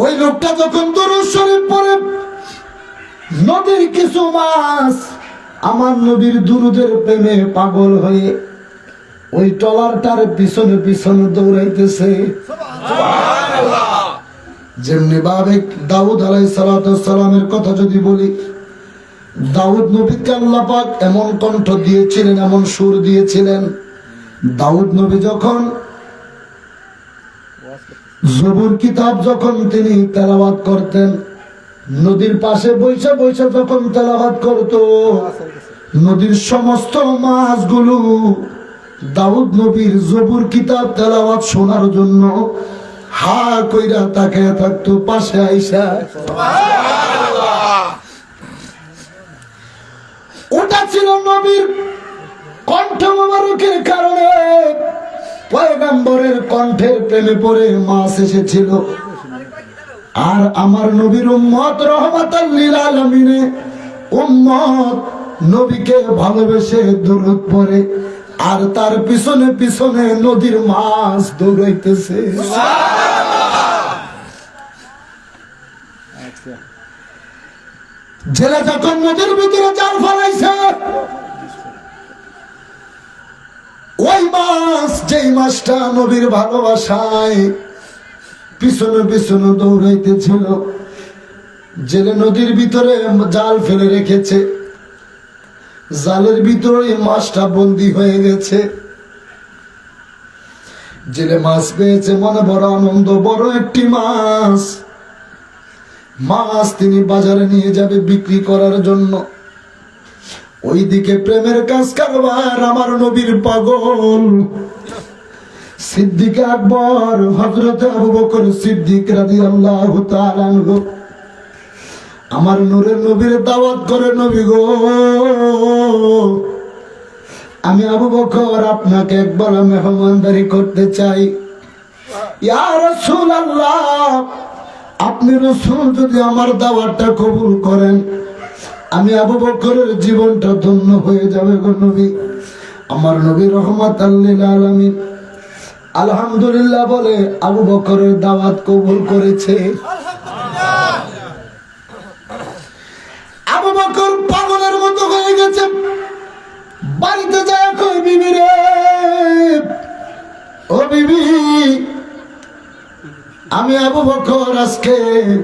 ওই লোকটা যখন দরুদ শরীফ পড়ে, নদীর কিছু মাছ আমার নবীর দুরুদের প্রেমে পাগল হয়ে ওই ট্রলারটার পিছনে পিছনে দৌড়াইতেছে। যেমনি ভাবে দাউদ আলাইহিস সালামের কথা যদি বলি, দাউদ নবীকে আল্লাহ পাক এমন কণ্ঠ দিয়েছিলেন, এমন সুর দিয়েছিলেন। দাউদ নবী যখন জবুর কিতাব যখন তিনি তেলাওয়াত করতেন, নদীর পাশে বৈশা বৈশা যখন তেলাওয়াত করত, নদীর সমস্ত মাছগুলো দাউদ নবীর জবুর কিতাব তেলাওয়াত শোনার জন্য হা কইরা তাকায় থাকতো পাশে আইসা। ওটা ছিল নবীর কণ্ঠ মোবারকের কারণে, পয়গম্বরের কণ্ঠের প্রেমে পড়ে মাছ এসেছিল। আর আমার নবীর উম্মত রহমাতাল লিল আলামিনে উম্মত নবীকে ভালোবেসে দরুদ পড়ে, আর তার পিছনে পিছনে নদীর মাছ দৌড়াইতেছে। জেলে যখন নদীর ভিতরে জাল ফেলাইছে, ওই মাছ, যেই মাছটা নবীর ভালোবাসায় পিছনে পিছনে দৌড়াইতেছিল, জেলে নদীর ভিতরে জাল ফেলে রেখেছে, জালের ভিতরে মাছটা বন্দী হয়ে গেছে। জেলে মাছ পেয়েছে, মনে বড় আনন্দ, বড় একটি মাছ। মাছ তিনি বাজারে নিয়ে যাবে বিক্রি করার জন্য। ওইদিকে প্রেমের কাজ কারবার আমার নবীর পাগল সিদ্দিক আকবর হযরত আবু বকর সিদ্দিক রাদিয়াল্লাহু তাআলা আনহু আমার নূরের নবীর দাওয়াত করে, নবী গো, আমি আবু বকর আপনাকে একবার মেহমানদারি করতে চাই। ইয়া রাসূলুল্লাহ, আপনি রাসূল যদি আমার দাওয়াতটা কবুল করেন, আমি আবু বকরের জীবনটা ধন্য হয়ে যাবে গো নবী। আমার নবী রহমাতাল লিল আলামিন আলহামদুলিল্লাহ বলে আবু বকরের দাওয়াত কবুল করেছে। আবু বকর পাগলের মতো হয়ে গেছে। বাড়িতে যায় কই, বিবি রে, ও বিবি, আমি আবু বকর আজকে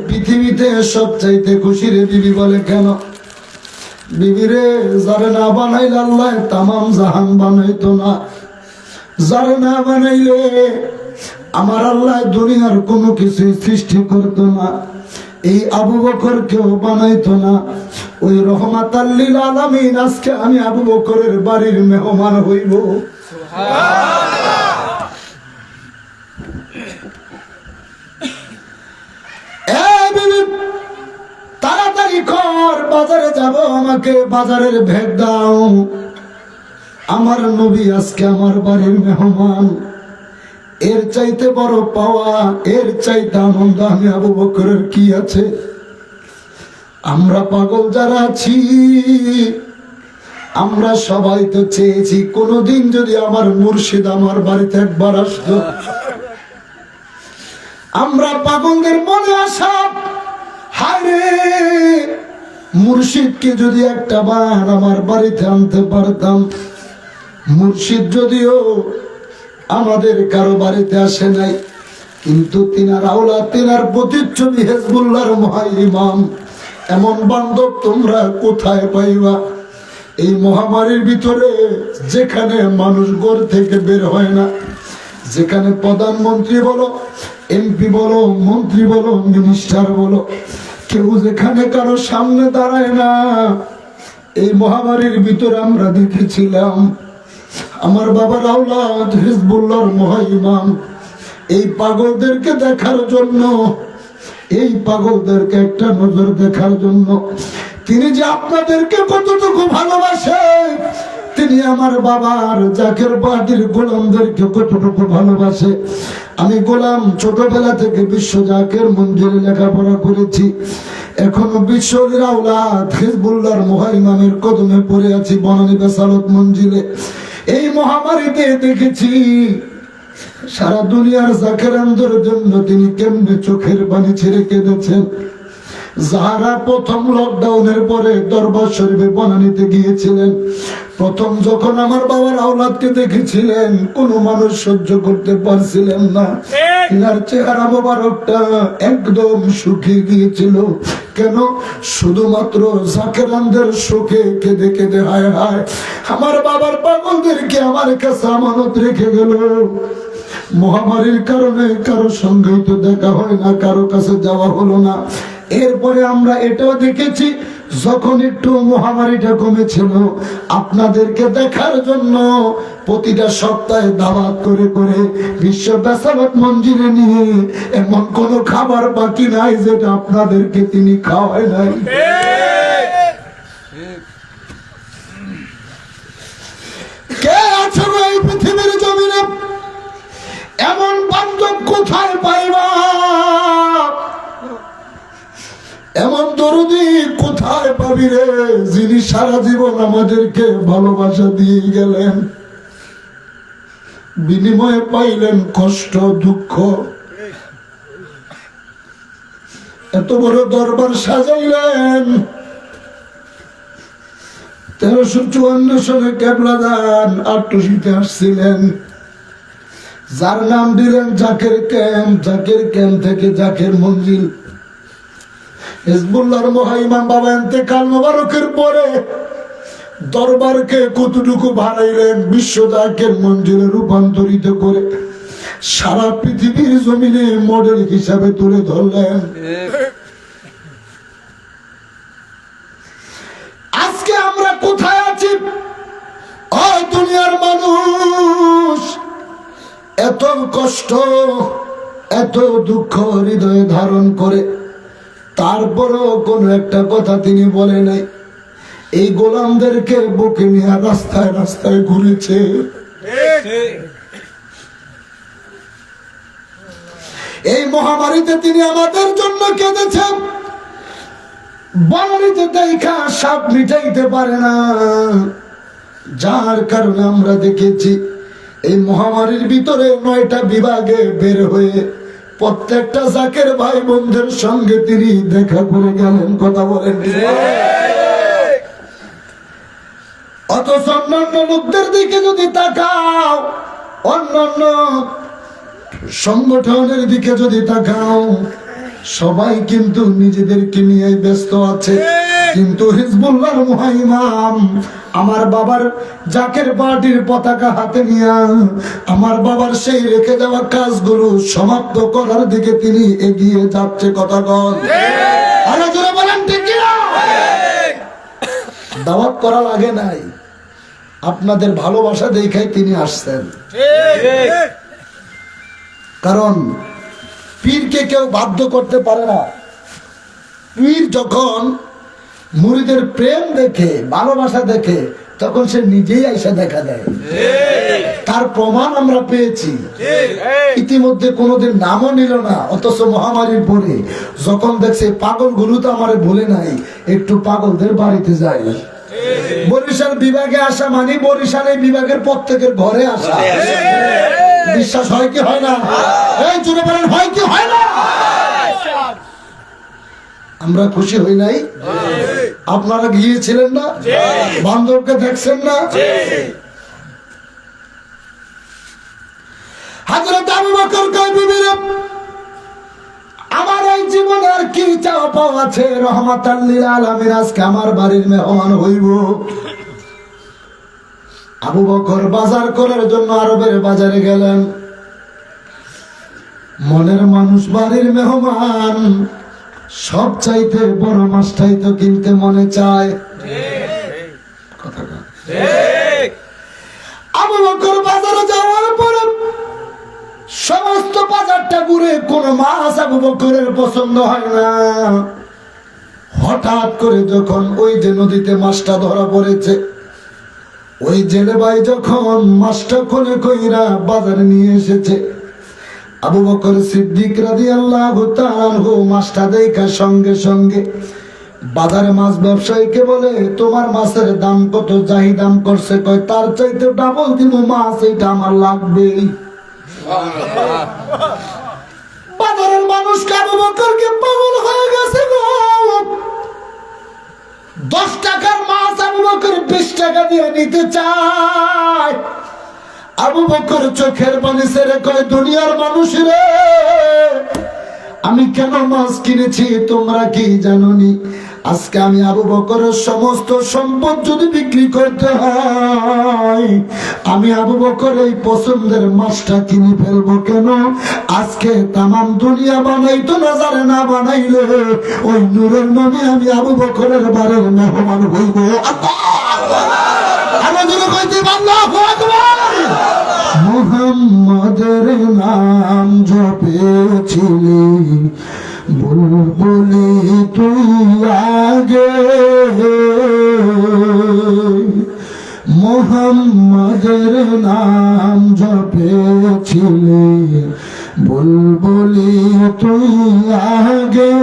পৃথিবীতে সবচাইতে খুশি রে। বিবি বলে কেন? বিবি রে, যারে না বানাইলে আল্লাহ তামাম জাহান বানাইতো না, যারে না বানাইলে আমার আল্লাহ দুনিয়ার কোনো কিছু সৃষ্টি করতো না, এই আবু বকর কেউ বানাইতো না। ওই রহমাতাল লিল আলামিন আজকে আমি আবু বকরের বাড়ির মেহমান হইব। তাড়াতাড়ি কর, বাজারে যাব, আমাকে বাজারের ভেট দাও। আমার নবী আজকে আমার বাড়ির মেহমান। এর চাইতে বড় পাওয়া, এর চাইতে আনন্দ আমি আবু বকরের কি আছে? আমরা পাগল যারা আছি, আমরা সবাই তো চেয়েছি কোনদিন যদি আমার মুর্শিদ আমার বাড়িতে একবার আসতো। আমরা পাগলদের মনে আসা, হায়রে মুর্শিদকে যদি একটা বার আমার বাড়িতে আনতে পারতাম। মুর্শিদ যদিও আমাদের কারো বাড়িতে আসে নাই, কিন্তু তিনার আওলা, তিনার প্রতিচ্ছবি হিজবুল্লাহর মহা ইমাম। এমন বান্ধব তোমরা কোথায় পাইবা? এই মহামারীর ভিতরে যেখানে মানুষ ঘর থেকে বের হয় না, যেখানে প্রধানমন্ত্রী বলো, এমপি বলো, মন্ত্রী বলো, মিনিস্টার বলো, কেউ যেখানে কারো সামনে দাঁড়ায় না, এই মহামারীর ভিতরে আমরা দেখেছিলাম আমার বাবার আওলাদ হিজবুল্লাহর মহা ইমাম এই পাগলদেরকে দেখার জন্য, এই পাগলদেরকে একটা নজর দেখার জন্য তিনি যে আপনাদেরকে কতটুকু ভালোবাসে, তিনি আমার বাবার জাকের পার্টির গোলামদেরকে কতটুকু ভালোবাসে। আমি গোলাম ছোটবেলা থেকে বিশ্ব জাকের মঞ্জিলে লেখাপড়া করেছি, এখনো বিশ্বর আওলাদ হিজবুল্লাহর মহা ইমামের কদমে পড়ে আছি বনানী বেসালত মঞ্জিলে। এই মহামারীতে দেখেছি সারা দুনিয়ার জাকেরানদের জন্য তিনি কেমনে চোখের পানি ছেড়ে কেঁদেছেন। যারা প্রথম লকডাউনের পরে দরবার শরীফে বনানীতে গিয়েছিলেন, প্রথম যখন আমার বাবার আওলাদকে দেখেছিলেন, কোন মানুষ সহ্য করতে পারছিলেন না। তিনার চেহারা মোবারকটা একদম শুকিয়ে গিয়েছিল। কেন? শুধুমাত্র জাকেরানদের শোকে কেঁদে কেঁদে হায় হায় আমার বাবার পাগলদেরকে আমার কাছে আমানত রেখে গেল। মহামারীর কারণে কারো সঙ্গেই তো দেখা হয় না, কারো কাছে যাওয়া হলো না। এরপরে আমরা এটাও দেখেছি, যখন একটু মহামারীটা কমেছিল, আপনাদেরকে দেখার জন্য প্রতিটা সপ্তাহে দাওয়াত করে করে বিশ্ব বেসালত মঞ্জিলে নিয়ে এমন কোন খাবার বাকি নাই যেটা আপনাদেরকে তিনি খাওয়ায় নাই। কে আছে এই পৃথিবীর জমিনে এমন বান্ধব কোথায় পাইবা, এমন দরদি কোথায় পাবি রে, যিনি সারা জীবন আমাদেরকে ভালোবাসা দিয়ে গেলেন, বিনিময়ে পাইলেন কষ্ট দুঃখ। এত বড় দরবার সাজাইলেন। 1354 সালে কেবলাদান আট্টুসিতে আসছিলেন, যার নাম দিলেন জাকের ক্যাম্প। জাকের ক্যাম্প থেকে জাকের মঞ্জিল। হিজবুল্লাহর মহাইমাম বাবা ইন্তেকাল মোবারকের পরে দরবারকে কতটুকু বাড়াইলেন, বিশ্ব জাকের মঞ্জিলে রূপান্তরিত করে সারা পৃথিবীর জমিনে মডেল হিসাবে তুলে ধরলেন। আজকে আমরা কোথায় আছি? ওই দুনিয়ার মানুষ এত কষ্ট এত দুঃখ হৃদয়ে ধারণ করে, তারপরও কোন একটা কথা তিনি বলে নাই। এই গোলামদেরকে বুকে নিয়ে রাস্তায় রাস্তায় ঘুরেছে। এই মহামারীতে তিনি আমাদের জন্য কেঁদেছেন। বনানীতে দেখা সাপ মিটাইতে পারে না, যার কারণে আমরা দেখেছি এই মহামারীর ভিতরে 9টা বিভাগে বের হয়ে প্রত্যেকটা জাকের ভাই বোনদের সঙ্গে তিনি দেখা করে গেলেন। কথা বলেন। অথচ অন্যান্য লোকদের দিকে যদি তাকাও, অন্যান্য সংগঠনের দিকে যদি তাকাও, সবাই কিন্তু নিজেদেরকে নিয়ে ব্যস্ত আছে। কিন্তু হিজবুল্লাহর মুহাইমাম আমার বাবার জাকের পার্টির পতাকা হাতে নিয়ে আমার বাবার সেই রেখে যাওয়া কাজগুলো সমাপ্ত করার দিকে তিনি এগিয়ে যাচ্ছে। কথা বল। আরো জোরে বলেন ঠিক কিনা? দাওয়াত করা লাগে নাই, আপনাদের ভালোবাসা দেখাই তিনি আসছেন। কারণ পীরকে কেউ বাধ্য করতে পারে না। পীর যখন মুরিদের প্রেম দেখে ভালোবাসা দেখে তখন সে নিজেই আইসা দেখা দেয়। তার প্রমাণ আমরা পেয়েছি। ইতিমধ্যে কোনোদিন নামও নিল না, অথচ মহামারীর পরে যখন দেখছে পাগলগুলো তো আমার ভুলে নাই, একটু পাগলদের বাড়িতে যাই। বরিশাল বিভাগে আসা মানে বরিশাল এই বিভাগের প্রত্যেকের ঘরে আসা। বিশ্বাস হয় কি হয় না? এই জোরে বলেন, হয় কি হয় না? আমরা খুশি হই নাই? আপনারা গিয়েছিলেন না? বান্ধবকে দেখছেন না? হযরত আবু বকর কয় বিবিরে, আমার এই জীবনে আর কি চাওয়া পাওয়া আছে? রহমাতাল লিল আলামিন আজকে আমার বাড়ির মেহমান হইব। আবু বকর বাজার করার জন্য আরবের বাজারে গেলেন। মনের মানুষ বাড়ির মেহমান, সব চাইতে বড় মাছটাই তো কিনতে মনে চায়। আবু বকর বাজারে যাওয়ার পরে সমস্ত বাজারটা ঘুরে কোন মাছ আবু বকরের পছন্দ হয় না। হঠাৎ করে যখন ওই যে নদীতে মাছটা ধরা পড়েছে, ওই জেলে ভাই যখন মাছটা কোলে কইরা বাজারে নিয়ে এসেছে, আবু বকর সিদ্দিক রাদিয়াল্লাহু তাআলা আনহু মাছটা দেখা সঙ্গে সঙ্গে বাজারে মাছ ব্যবসায়ীকে বলে, তোমার মাছের দাম কত? যাই দাম করছে কয় তার চাইতে ডাবল দিব মাছ, এটা আমার লাগবে। বাজারের মানুষ আবু বকরকে পাগল হয়ে গেছে গো। 10 টাকার মাছ আবু বকর 20 টাকা দিয়ে নিতে চায়। আবু বকর চোখের পানি ছেড়ে কয়, দুনিয়ার মানুষ রে, আমি কেন মাছ কিনেছি তোমরা কি জানোনি? আজকে আমি আবু বকরের সমস্ত সম্পদ যদি বিক্রি করতে হয়, আমি আবু বকর এই পছন্দের মাছটা কিনে ফেলবো। কেন? আজকে তামাম দুনিয়া বানাইতো না, যারে না বানাইলে ওই নূরের নামে আমি আবু বকরের বাড়ির মেহমান হইব। মুহাম্মাদের নাম জপেছিলি বুলবুলি তুই আগে, মুহাম্মাদের নাম জপেছিলি বুলবুলি তুই আগে,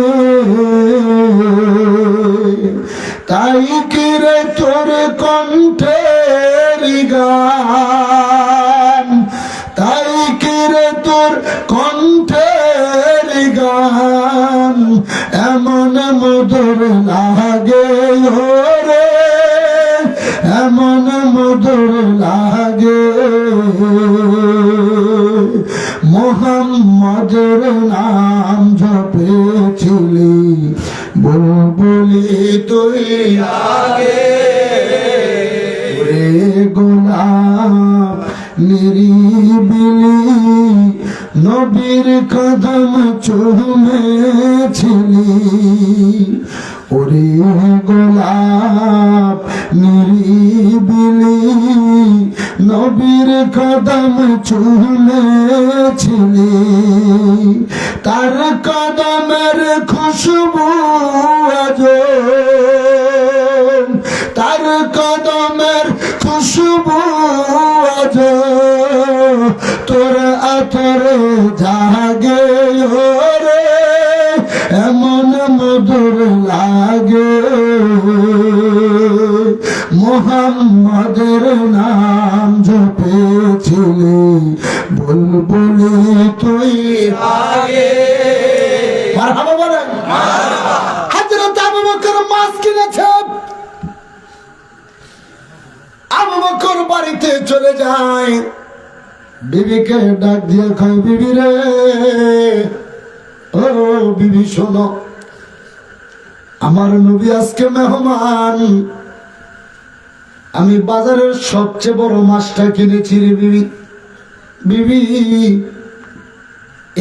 তাই কিরে তোর কণ্ঠের গান, তাই কিরে তোর কণ্ঠের গান এমন মধুর লাগে রে, এমন মধুর লাগে। মুহাম্মাদের নাম জপেছিলি বুলবুলি তুই আগে, রে গোলাপ নিরিবিলি নবীর কদম চুমেছিলি, ওরে গোলাপ নিরিবিলি নবীর কদম চুমেছিলি, তার কদমের খুশবু আজ, তার কদমের খুশবু আজ তোর আতরে জাগে রে, এমন মধুর লাগে। মুহাম্মাদের নাম জপেছিলি বুলবুলি তুই আগে। মারহাবা বলেন। হযরত আবু বকর মাছ কিনেছে। আবু বকর বাড়িতে চলে যায়, বিবিকে ডাক দিয়ে কয়, বিবি রে, ও বিবি শোনো, আমার নবী আজকে মেহমান, আমি বাজারের সবচেয়ে বড় মাছটা কিনেছি রে বিবি। বিবি,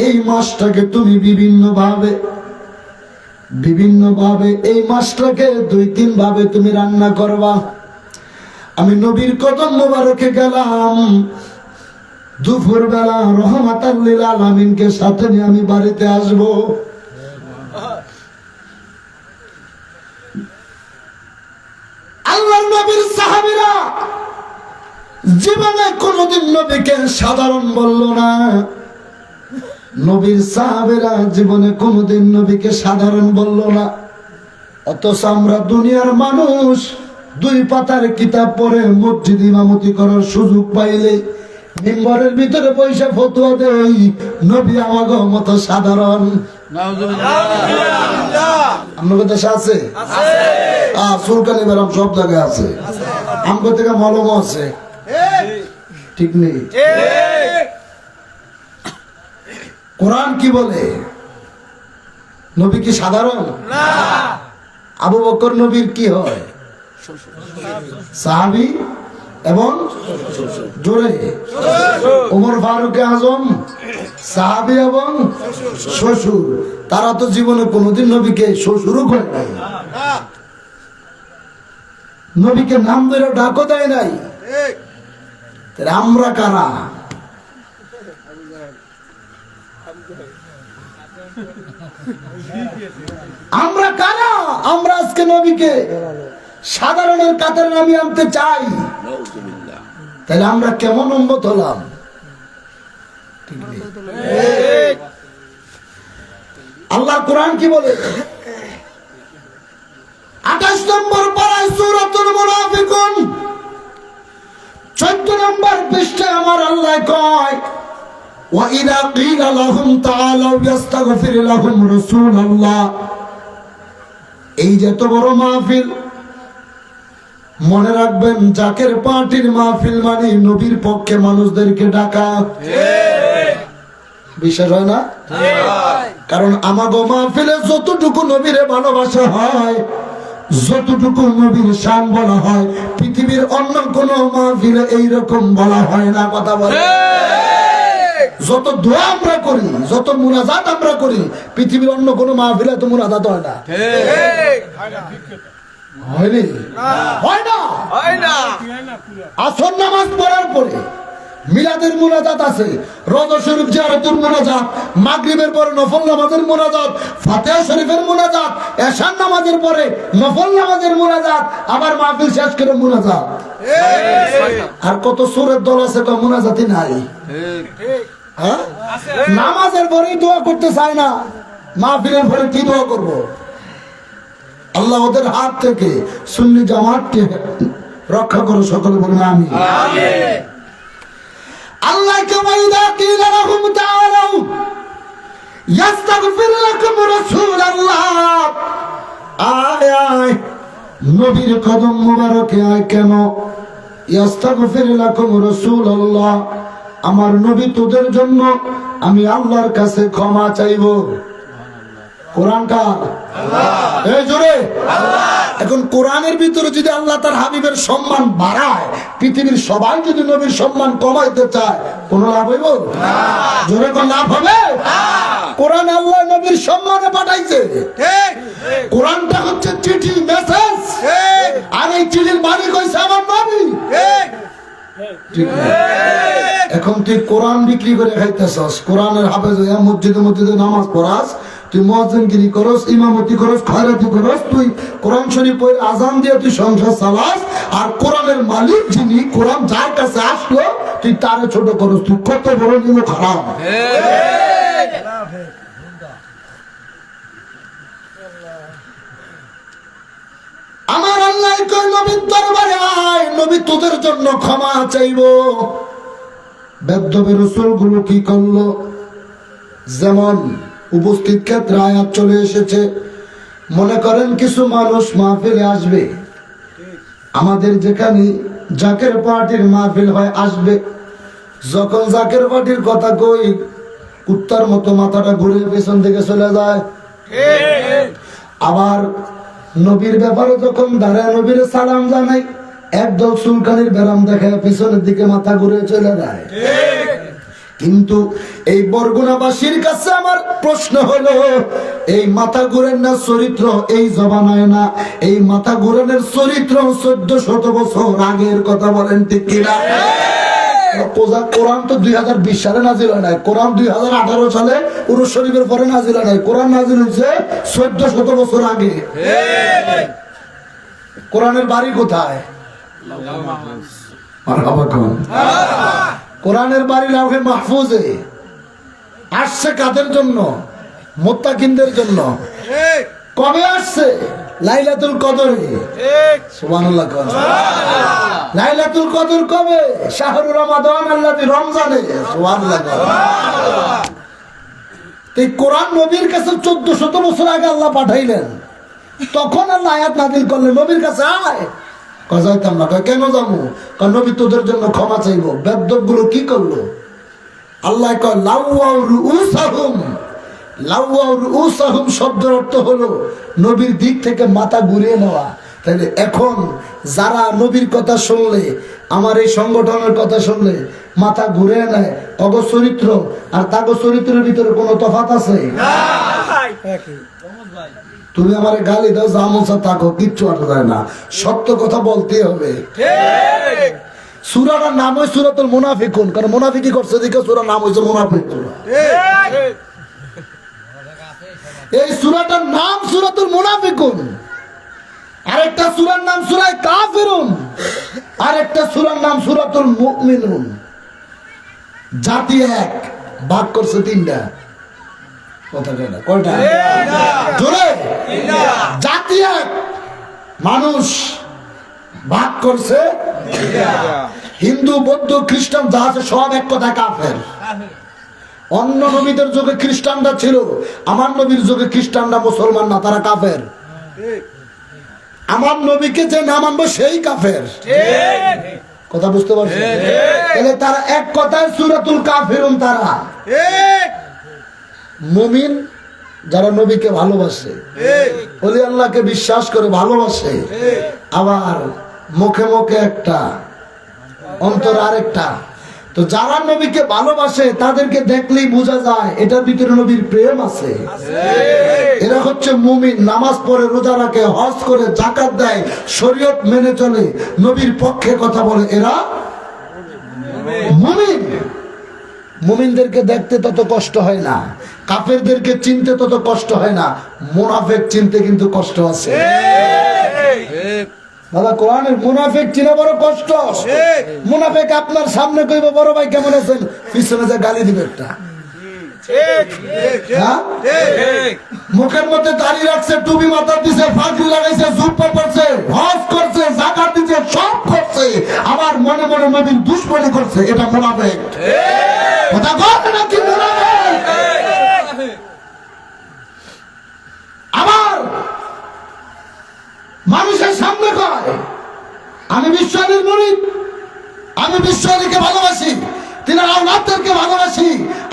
এই মাছটাকে তুমি বিভিন্ন ভাবে এই মাছটাকে 2-3 ভাবে তুমি রান্না করবা। আমি নবীর কদম মোবারকে গেলাম, দুপুর বেলা রহমাতাল লিল আলামিনকে সাথে নিয়ে আমি বাড়িতে আসব। আল্লাহর নবীর সাহাবীরা জীবনে কোনদিন নবীকে সাধারণ বলল না। নবীর সাহাবীরা জীবনে কোনদিন নবীকে সাধারণ বলল না। অথচ আমরা দুনিয়ার মানুষ 2 পাতার কিতাব পড়ে মসজিদ ইমামতি করার সুযোগ পাইলে মিম্বরের ভিতরে পয়সা ফতোয়া দেই, নবী আমাগো মতো সাধারণ। আপনাদের দেশে আছে? সুলকানি বেরাম সব জায়গায় আছে, আমগো থেকে মলম আছে, ঠিক নেই? কোরআন কি বলে? নবী কি সাধারণ? আবু বকর নবীর কি হয়? সাহাবী এবং জোরে ওমর ফারুক আজম সাহাবী এবং শ্বশুর। তারা তো জীবনে কোনোদিন নবীকে শ্বশুরও করে নাই, নবীকে নাম ধরে ডাকও দেয় নাই। আমরা কারা? আমরা কারা? আমরা আজকে নবীকে সাধারণের কাতারে নামিয়ে আনতে চাই, তাহলে আমরা কেমন উম্মত হলাম? আল্লাহ কোরআন কি বলে? 28 নম্বর পারায় সূরাতুল মুনাফিকুন 14 নম্বর পৃষ্ঠায় আমার আল্লাহ কয়, وإذا قيل لهم تعالوا يستغفر لهم رسول الله এই যে এত বড় মাহফিল, মনে রাখবেন জাকের পার্টির মাহফিল মানে নবীর পক্ষে মানুষদেরকে ডাকা। বিশ্বাস হয় না? কারণ আমাগো মাহফিলে যতটুকু নবীরে ভালোবাসা হয়, যতটুকু নবীর শান বলা হয়, পৃথিবীর অন্য কোন মাহফিলে এইরকম বলা হয় না। কথা বলে, যত দোয়া আমরা করি, যত মুনাজাত আমরা করি, পৃথিবীর অন্য কোন মাহফিলে তো মুনাজাত হয় না। হয়নি? হয় না। আসর নামাজ পড়ার পরে মিলাদের মুনাজাত আছে, রোজা শরীফ জিয়ারতের মুনাজাত, মাগরিবের পরে নফল নামাজের মুনাজাত, ফাতিহা শরীফের মুনাজাত, এশার নামাজের পরে নফল নামাজের মুনাজাত, আবার মাহফিল শেষ করে মুনাজাত। আর কত সূরের দল আছে তো মুনাজাতই নাই। হ্যাঁ, নামাজের পরেই দোয়া করতে চায় না, মাহফিলের পরে কি দোয়া করব? আল্লাহ ওদের হাত থেকে সুন্নি জামাতকে রক্ষা করো, সকলে বলুন আমিন। আল্লাহ ওয়াইদা কিলা লাহুম তাআলাউ ইস্তাগফির লাকুম রাসূলুল্লাহ, আয় আয় নবীর কদম মোবারকে আয়। কেন? ইস্তাগফির লাকুম রাসূলুল্লাহ, আমার নবী তোদের জন্য আমি আল্লাহর কাছে ক্ষমা চাইব। কোরআনটা এই জোরে এখন কোরআনের ভিতরে যদি আল্লাহ তার হাবিবের সম্মান বাড়ায়, পৃথিবীর সবাই যদি নবীর সম্মান কমাইতে চায়, কোন লাভ হইব? জোরে কোন লাভ হবে? কোরআন আল্লাহ নবীর সম্মানে পাঠাইছে। কোরআনটা হচ্ছে চিঠি, মেসেজ, আর এই চিঠির মালিক হইছে আমার নবী। এখন তুই কোরআন বিক্রি করে খাইতেছস, কোরআনের হাফেজ হইয়া মসজিদে মসজিদে নামাজ পড়াস, তুই মুয়াজ্জিনগিরি করস, ইমামতি করস, খয়রাতি করস, তুই কোরআন শরীফ পড়ে আজান দিয়ে তুই সংসার চালাস, আর কোরআনের মালিক যিনি, কোরআন যার কাছে আসলো তুই তারে ছোট করস। তুই কত বড় নিমো খারাপ। আমার আল্লাহ কই নবীর দরবারে আয়, নবী তোদের জন্য ক্ষমা চাইবো। বেদবে রাসূল গুলো কি করলো? যেমন উপস্থিত ক্ষেত্রে আয়াত চলে এসেছে, মনে করেন কিছু মানুষ মাহফিলে আসবে, আমাদের যেখানে জাকের পার্টির মাহফিল হয় আসবে, যখন জাকের পার্টির কথা কই কুত্তার মতো মাথাটা ঘুরে পেছন থেকে চলে যায়। আবার নবীর ব্যাপারে যখন দাঁড়ায় নবীর সালাম জানাই, একদল চুলকানির ব্যারাম দেখায় পিছনের দিকে মাথা ঘুরে চলে যায়। কিন্তু এই বরগুনাবাসীর কাছে আমার প্রশ্ন হলো, এই মাথা ঘুরেন না চরিত্র এই জবানায় না, এই মাথা ঘুরানোর চরিত্র 1400 বছর আগের কথা, বলেন ঠিক কিনা? কোরআন তো 2020 সালে নাজিল হয় নাই, কোরআন 2018 সালে উরুস শরীফের পরে নাজিল হয় নাই, কোরআন নাজিল হয়েছে 1400 বছর আগে। কোরআনের বাড়ি কোথায়? কোরআনের বাড়ি লাউহে মাহফুজে। আসছে কাদের জন্য? মুত্তাকিনদের জন্য। কবে আসছে? লাইলাতুল কদরে। সুবহানাল্লাহ। লাইলাতুল কদর কবে? শাহরুর রমাদান আল্লাযী, রমজানে। সুবহানাল্লাহ। এই কোরআন নবীর কাছে 1400 বছর আগে আল্লাহ পাঠাইলেন, তখন আল্লাহ আয়াত নাযিল করলেন নবীর কাছে আয়। যাইতাম না। কেন যাবো? কারণ নবী তোদের জন্য ক্ষমা চাইবো। বেদ্যপ গুলো কি করলো? আল্লাহ কয় লাউয়াউ রুউসাহুম। লাউয়াউ রুউসাহুম শব্দের অর্থ হলো নবীর দিক থেকে মাথা ঘুরিয়ে নেওয়া। তাহলে এখন যারা নবীর কথা শুনলে, আমার এই সংগঠনের কথা শুনলে মাথা ঘুরিয়ে নেয়, অগ চরিত্র আর তাগো চরিত্রের ভিতরে কোনো তফাৎ আছে? তুমি আমার গালি দাও, জামসা থাকো, কিচ্ছু আসা যায় না। সত্য কথা বলতে হবে। সূরাটার নাম হয় সূরাতুল মুনাফিকুন, কারণ মুনাফিকি করছে দেখে সূরার নাম হয়েছে মুনাফিকুন। এই সূরাটার নাম সূরাতুল মুনাফিকুন। আরেকটা সূরার নাম সূরা কাফিরুন, আরেকটা সূরার নাম সূরাতুল মুমিনুন। জাতি এক, ভাগ করছে তিনটা। কয়টা? জোরে। জাতি এক, মানুষ ভাগ করছে। হিন্দু, বৌদ্ধ, খ্রিস্টান যা আছে সব এক কথা কাফের। অন্য নবীদের যুগে খ্রিস্টানরা ছিল, আমার নবীর যুগে খ্রিস্টানরা মুসলমান না, তারা কাফের। আমার নবীকে যে না মানবো সেই কাফের। কথা বুঝতে পারছেন? তাহলে তারা এক কথায় সূরাতুল কাফিরুন। তারা মুমিন যারা নবীকে ভালোবাসে, ওলি আল্লাহকে বিশ্বাস করে ভালোবাসে, আবার মুখে মুখে একটা, অন্তর আরেকটা। তো যারা নবীকে ভালোবাসে তাদেরকে দেখলেই বোঝা যায় এটার ভিতরে নবীর প্রেম আছে। এরা হচ্ছে মুমিন, নামাজ পড়ে, রোজা রাখে, হজ করে, যাকাত দেয়, শরীয়ত মেনে চলে, নবীর পক্ষে কথা বলে, এরা মুমিন। মুমিনদেরকে দেখতে তত কষ্ট হয় না, কাফেরদেরকে চিনতে তত কষ্ট হয় না, মুনাফিক চিনতে কিন্তু কষ্ট আছে। দাদা কোরআনের মুনাফিক চিনা বড় কষ্ট। মুনাফিক আপনার সামনে কইব বড় ভাই কেমন আছেন, পিছনে যা গালি দিবে একটা। মুখের মধ্যে দাড়ি রাখছে, টুপি মাথা দিছে, পাগড়ি লাগাইছে, জুব্বা পরছে, হজ করছে, যাকাত দিছে, সব করছে, আবার মনে মনে নবীর দুশমনি করছে। এটা মুনাফিক। কথা বল নাকি মুনাফিক? আবার মানুষের সামনে কয় আমি বিশ্বআলীর মুরিদ, আমি বিশ্বআলীকে ভালোবাসি, তিনার আওলাদদেরকে ভালোবাসি,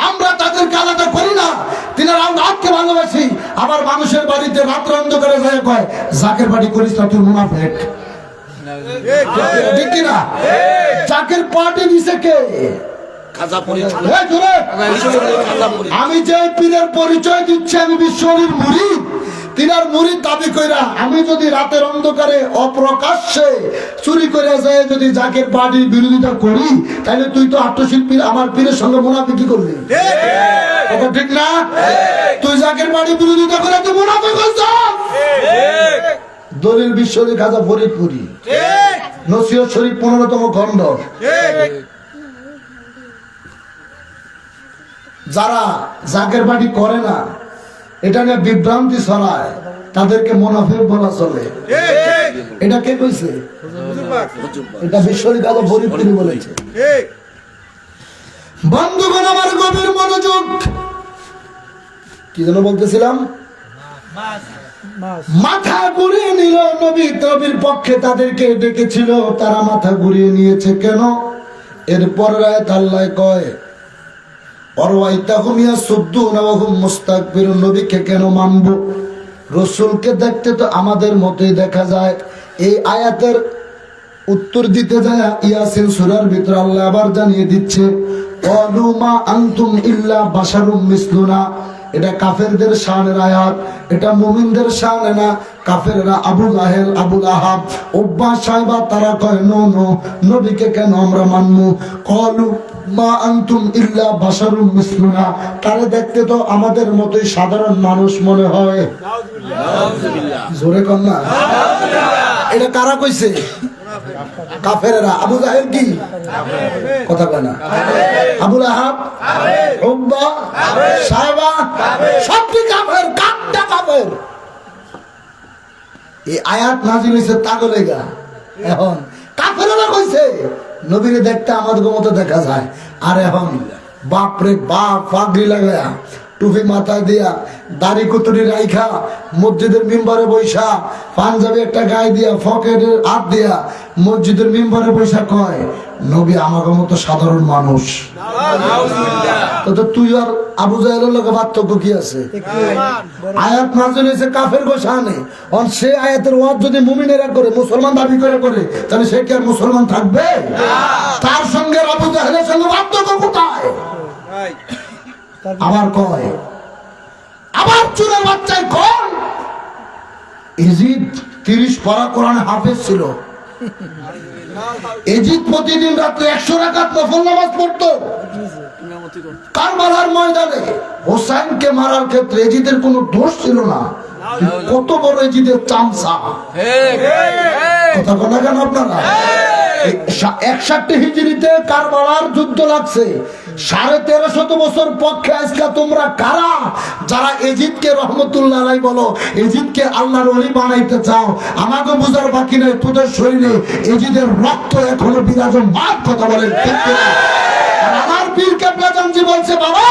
আমরা তাদেরকে আলাদা করি না, তিনার আওলাদকে ভালোবাসি। আবার মানুষের বাড়িতে রাত্র অন্ধকারে যায় কয় জাকের বাড়ি করিস না, তুই মুনাফিক। ঠিক কিনা? জাকের পার্টি দিছে কে? আমি যে পীরের পরিচয় দিচ্ছি আমি বিশ্বআলীর মুরিদ, তিনার মুরিদ দাবি কইরা আমি যদি রাতের অন্ধকারে অপ্রকাশ্যে চুরি করে যায় যদি জাকের পার্টির বিরোধিতা করি, তাহলে তুই তো আত্মশিল্পী আমার পীরের সঙ্গে মুনাফিকি করলি। কথা ঠিক না? তুই জাকের পার্টির বিরোধিতা করে তুই মুনাফিক হইছিস। দলিল বিশ্বআলী খাজা ফরিদপুরি, নসিহত শরীফ 15তম খণ্ড। যারা জাকের বাড়ি করে না, এটা নিয়ে বিভ্রান্তি ছড়ায়, তাদেরকে মুনাফিক বলা চলে। এটা কে কইছে? এটা বিশ্বআলী খাজা ফরিদপুরি বলেছে। বন্ধুগণ আমার গভীর মনোযোগ, কি যেন বলতেছিলাম, মাথা ঘুরিয়ে নিল নবী। নবীর পক্ষে তাদেরকে ডেকেছিল, তারা মাথা ঘুরিয়ে নিয়েছে কেন? এরপর আয়াত আল্লাহ কয় নবীকে কেন মানবো? রসুলকে দেখতে তো আমাদের মতোই দেখা যায়। এই আয়াতের উত্তর দিতে যায় ইয়াসিন সূরার ভিতরে আল্লাহ আবার জানিয়ে দিচ্ছে ওয়ালুমা আনতুম ইল্লা বাশারুম মিসলুনা। এটা কাফেরদের শানের আয়াত, এটা মুমিনদের শানে না। কাফেররা আবু জাহেল, আবু লাহাব, উব্বা সাইবা তারা কয় নো নো, নবীকে কেন আমরা মানবো? ক্বালু মা আনতুম ইল্লা বাশারুম মিসলুনা, তারা দেখতে তো আমাদের মতোই সাধারণ মানুষ মনে হয়। জোরে কর না। এটা কারা কইছে? কাফেররা। আবু জাহেল কি কথা কয় না? আবু লাহাব, উব্বা, সাইবা সব কি কাফের? কাটটা কাফের। এই আয়াত নাযিল হইছে তাগলেগা। এখন কাফেররা কইছে নবীরে দেখতে আমাদের মতো দেখা যায়। আর এখন বাপরে বাপ, পাগড়ি লাগায়া, টুপি মাথায় দিয়া, দাড়ি কুতুরি রাইখা, মসজিদের মিম্বরে বৈশা, পাঞ্জাবি একটা গায়ে দিয়া, পকেটের হাত দিয়া মসজিদের মিম্বরে বৈশা কয় নবী আমাদের মতো সাধারণ মানুষ। তো তুই আর আবু জাহেলের লগে পার্থক্য কি আছে? আয়াত নাযিল হইছে কাফের গোশানে। অন সে আয়াতের ওয়াজ যদি মুমিনেরা করে, মুসলমান দাবি করে করে, তাহলে সে কি আর মুসলমান থাকবে? তার সঙ্গে আবু জাহেলের সঙ্গে পার্থক্য কোথায়? আবার কয়, আবার চুরের বাচ্চায় কোন ইজিদ 30 পারা কোরআনে হাফেজ ছিল। ইজিদ প্রতিদিন রাতে 100 রাকাত নফল নামাজ পড়তো। কারবালার ময়দানে হোসেনকে মারার ক্ষেত্রে ইজিদের কোনো দোষ ছিল না। কত বড় ইজিদের চামচা! কথা বলা কেন আপনারা? 61 হিজরিতে কারবালার যুদ্ধ লাগছে। 1350 বছর পক্ষে আজকে তোমরা কারা যারা ইজিদকে রহমতুল্লাহ আলাইহি বলো, ইজিদকে আল্লাহর ওলি বানাইতে চাও? আমাকে বুঝার বাকি নাই, তোদের শরীরে ইজিদের রক্ত এখনো বিরাজমান। কথা বলেন ঠিক কিনা? আমার পীর কেবলা নবীজি বলছে বাবা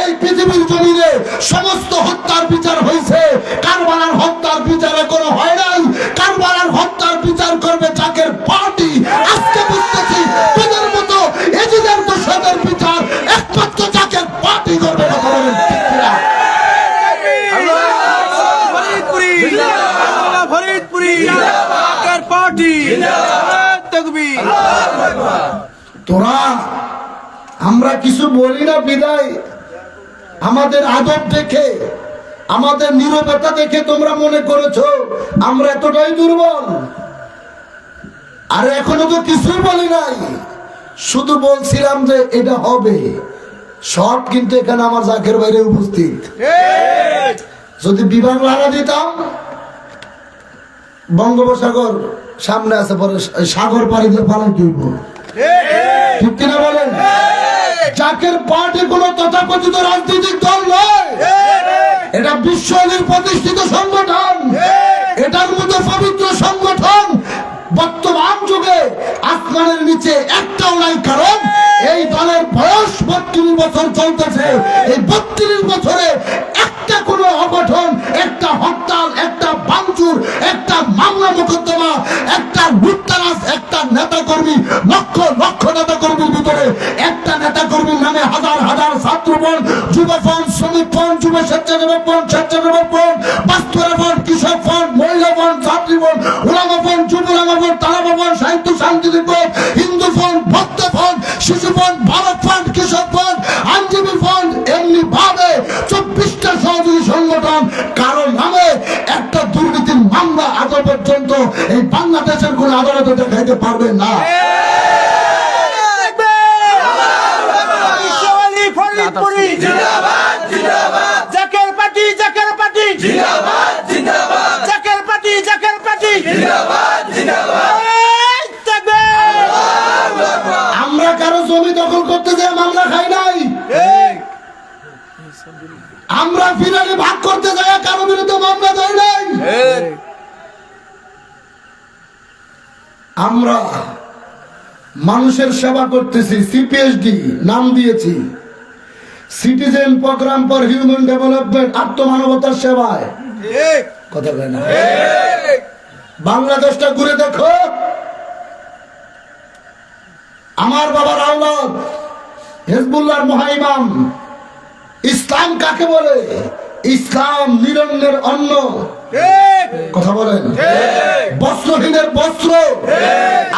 এই পৃথিবীর জমিনে সমস্ত হত্যার বিচার হয়েছে, কারবালার হত্যার বিচার এখনো হয় নাই। কারবালার হত্যার বিচার করবে জাকের পার্টি। আজকে বুঝতেছি তোদের মতো এজিদের দোষদের বিচার একমাত্র জাকের পার্টি করবে। কথা বলেন ঠিক কিনা? তোরা আমরা কিছু বলি না বিদায় আমাদের আদব দেখে, আমাদের নীরবতা দেখে তোমরা মনে করেছো আমরা এতটাই দুর্বল। আর এখনো তো কিছুই বলি নাই, শুধু বলছিলাম যে এটা হবে। সব কিন্তু এখানে আমার জাকের বাইরে উপস্থিত। যদি বিভাগ লাগা দিতাম, বঙ্গোপসাগর সামনে আছে, পরে সাগর পাড়ি দিয়ে পালন করব, ঠিক কিনা বলেন? জাকের পার্টি কোন তথাকথিত রাজনৈতিক দল নয়, এটা বিশ্বলীর প্রতিষ্ঠিত সংগঠন। এটার মতো পবিত্র সংগঠন বর্তমান যুগে আসমানের নিচে একটাও নাই। কারণ এই দলের বয়স 32 বছর চলতেছে। এই 32 বছরে একটা কোনো অঘটন, একটা হরতাল, একটা ভাঙচুর, একটা মামলা মোকদ্দমা, একটা লুটতরাজ, একটা নেতা কর্মী, লক্ষ লক্ষ নেতা কর্মীর ভিতরে একটা নেতা কর্মীর নামে হাজার হাজার ছাত্রবন, যুবফন, শ্রমিক ফন্ড, যুব স্বেচ্ছাসেবক ফন্ড, স্বেচ্ছাসেবক ফন্ড, বাস্তুরা ফন্ড, কৃষক ফন্ড, মহিলা ফন্ড, ছাত্রী ফন্ড, ওলামা ফন্ড, যুব ওলামা ফন্ড, তালাবা ফন্ড, সাহিত্য সাংস্কৃতিক ফন্ড, হিন্দু ফন্ড, ভক্ত ফন্ড, শিশু ফন্ড, ভারত ফন্ড, কৃষক ফন্ড, আইনজীবী ফন্ড, এমনি ভাবে 24টা সহযোগী সংগঠন কারণ নামে একটা দুর্নীতির মামলা আজ পর্যন্ত এই বাংলাদেশের কোন আদালতে দেখাইতে পারবে না। জাকের পার্টি, জাকের পার্টি জিন্দাবাদ, জিন্দাবাদ। জাকের পার্টি, জাকের পার্টি জিন্দাবাদ, জিন্দাবাদ। আমরা কারো জমি দখল করতে যে মামলা খাই নাই, আমরা ফিরানি ভাগ করতে যায় কারো বিরুদ্ধে মামলা দেয় নাই। আমরা মানুষের সেবা করতেছি, সিপিএসডি নাম দিয়েছি, citizen program for human development, আত্মমানবতার সেবায়। কথা বলে না? বাংলাদেশটা ঘুরে দেখো, আমার বাবার আওলাদ হিজবুল্লাহর মহাইমাম। ইসলাম কাকে বলে? ইসলাম নিরন্নের অন্ন। কথা বলেন? বস্ত্রহীনের বস্ত্র,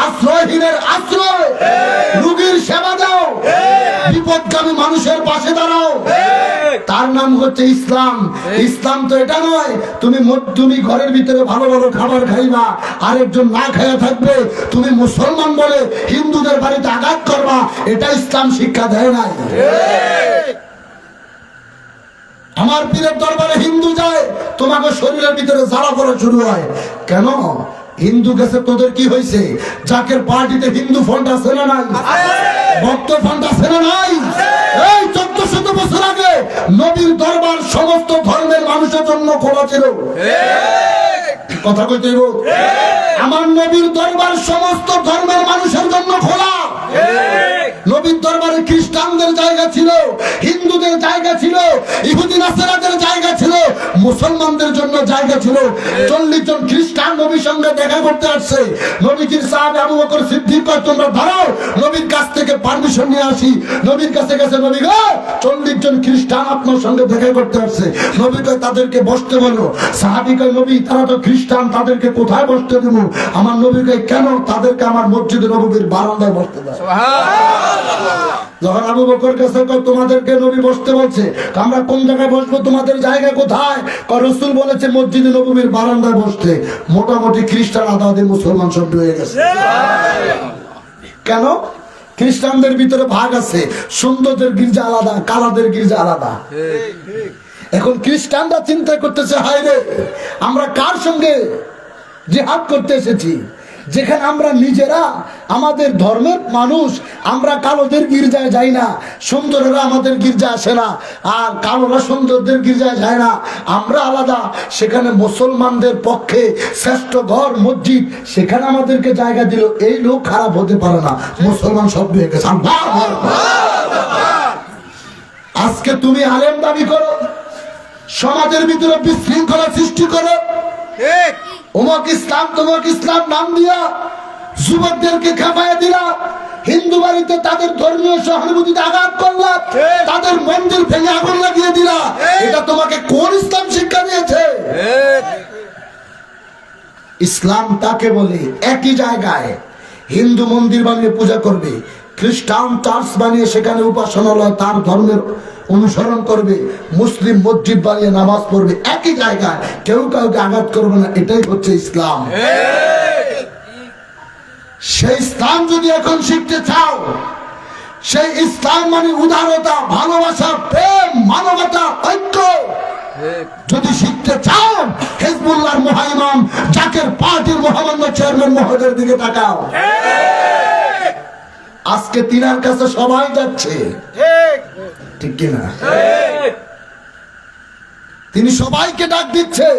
আশ্রয়হীনের আশ্রয়, রোগীর সেবা দাও, বিপদগামী মানুষের পাশে দাঁড়াও। তার নাম হচ্ছে ইসলাম। ইসলাম তো এটা নয় তুমি ঘরের ভিতরে ভালো ভালো খাবার খাইবা, আরেকজন না খাইয়া থাকবে, তুমি মুসলমান বলে হিন্দুদের বাড়িতে আঘাত করবা, এটা ইসলাম শিক্ষা দেয় নাই। আমার পীরের দরবারে হিন্দু যায়, তোমাকে শরীরের ভিতরে জ্বালা পড়া শুরু হয়। কেন? হিন্দু গেছে, তোদের কি হয়েছে? জাকের পার্টিতে হিন্দু ফন্ড আছে না নাই? ভক্ত ফন্ড আছে না নাই? এই 1400 বছর আগে নবীর দরবার সমস্ত ধর্মের মানুষের জন্য খোলা ছিল। কথা কইতে হইব। আমার নবীর দরবার সমস্ত ধর্মের মানুষের জন্য খোলা। নবীর দরবারে খ্রিস্টানদের জায়গা ছিল, হিন্দুদের জায়গা ছিল, ইহুদি নাসারাদের জায়গা ছিল, মুসলমানদের জন্য জায়গা ছিল। 40 জন খ্রিস্টান নবীর সঙ্গে দেখা করতে আসছে। নবীজির সাহাবী আবু বকর সিদ্দিক কয় তোমরা দাঁড়াও, নবীর কাছ থেকে পারমিশন নিয়ে আসি। নবীর কাছে গেছে, নবী গো 40 জন খ্রিস্টান আপনার সঙ্গে দেখা করতে আসছে। নবী কয় তাদেরকে বসতে বলো। সাহাবী কয় নবী তারা তো খ্রিস্টান, তাদেরকে কোথায় বসতে দেবো? আমার নবী কয় কেন? তাদেরকে আমার মসজিদে নববীর বারান্দায় বসতে দাও। যখন আবু বকর কাছে কয় তোমাদেরকে নবী বসতে বলছে, আমরা কোন জায়গায় বসবো? তোমাদের জায়গা কোথায়? রাসূল বলেছে মসজিদে নববীর বারান্দায় বসতে। মোটামুটি খ্রিস্টান আধা আধি মুসলমান সব হয়ে গেছে। কেন? খ্রিস্টানদের ভিতরে ভাগ আছে, সুন্দরদের গির্জা আলাদা, কালাদের গির্জা আলাদা। এখন খ্রিস্টানরা চিন্তা করতেছে হায় রে, আমরা কার সঙ্গে জিহাদ করতে এসেছি? যেখানে আমরা নিজেরা আমাদের ধর্মের মানুষ, আমরা কালোদের গির্জায় যাই না, সুন্দরেরা আমাদের গির্জা আসে না, আর কালোরা সুন্দরদের গির্জায় যায় না, আমরা আলাদা। সেখানে মুসলমানদের পক্ষে শ্রেষ্ঠ ঘর মসজিদ, সেখানে আমাদেরকে জায়গা দিল। এই লোক খারাপ হতে পারে না, মুসলমান সব হয়ে গেছে। আজকে তুমি আলেম দাবি করো, সমাজের ভিতরে বিশৃঙ্খলা সৃষ্টি করো, ঠিক অমুক ইসলাম তমুক ইসলাম নাম দিয়া যুবকদেরকে খেপাইয়া দিলা, হিন্দু বাড়িতে তাদের ধর্মীয় সহানুভূতিতে আঘাত করলা, তাদের মন্দির ভেঙে আগুন লাগিয়ে দিলা। এটা তোমাকে কোন ইসলাম শিক্ষা দিয়েছে? ইসলাম তাকে বলে একই জায়গায় হিন্দু মন্দির বানিয়ে পূজা করবে, খ্রিস্টান চার্চ বানিয়ে সেখানে উপাসনালয় তার ধর্মের অনুসরণ করবে, মুসলিম মসজিদ বানিয়ে নামাজ পড়বে, একই জায়গায় কেউ কাউকে আঘাত করবে না। এটাই হচ্ছে ইসলাম। সেই ইসলাম যদি এখন শিখতে চাও, সেই ইসলাম মানে উদারতা, ভালোবাসা, প্রেম, মানবতা, ঐক্য যদি শিখতে চাও, হিজবুল্লাহর মহাইমাম জাকের পার্টির মহামান্য চেয়ারম্যান মহোদয়ের দিকে তাকাও। আজকে তিনার কাছে সবাই যাচ্ছে, ঠিক কিনা? তিনি সবাইকে ডাক দিচ্ছে,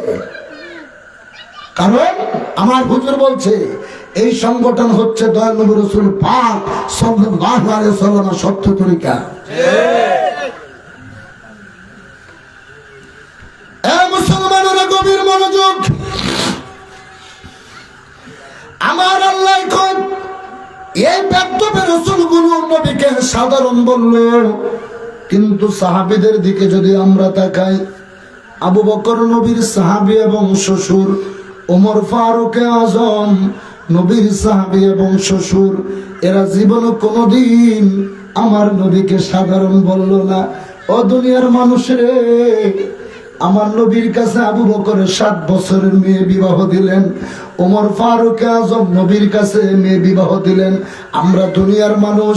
কারণ আমার হুজুর বলছে এই সংগঠন হচ্ছে দয়াল নবী রাসূল পাক সাল্লাল্লাহু আলাইহি ওয়াসাল্লামের সত্য তরিকা। মুসলমানেরা গভীর মনোযোগ। আমার আল্লাহ কোন এই বেদবে রাসূলগুলো নবীকে সাধারণ বলল, কিন্তু সাহাবীদের দিকে যদি আমরা তাকাই, আবু বকর নবীর সাহাবী এবং শ্বশুর, ওমর ফারুক আজম নবীর সাহাবী এবং শ্বশুর, এরা জীবনে কোনোদিন আমার নবীকে সাধারণ বলল না। ও দুনিয়ার মানুষরে, আমার নবীর কাছে আবু বকরের 7 বছরের মেয়ে বিবাহ দিলেন, ওমর ফারুক আজম নবীর কাছে মেয়ে বিবাহ দিলেন। আমরা দুনিয়ার মানুষ,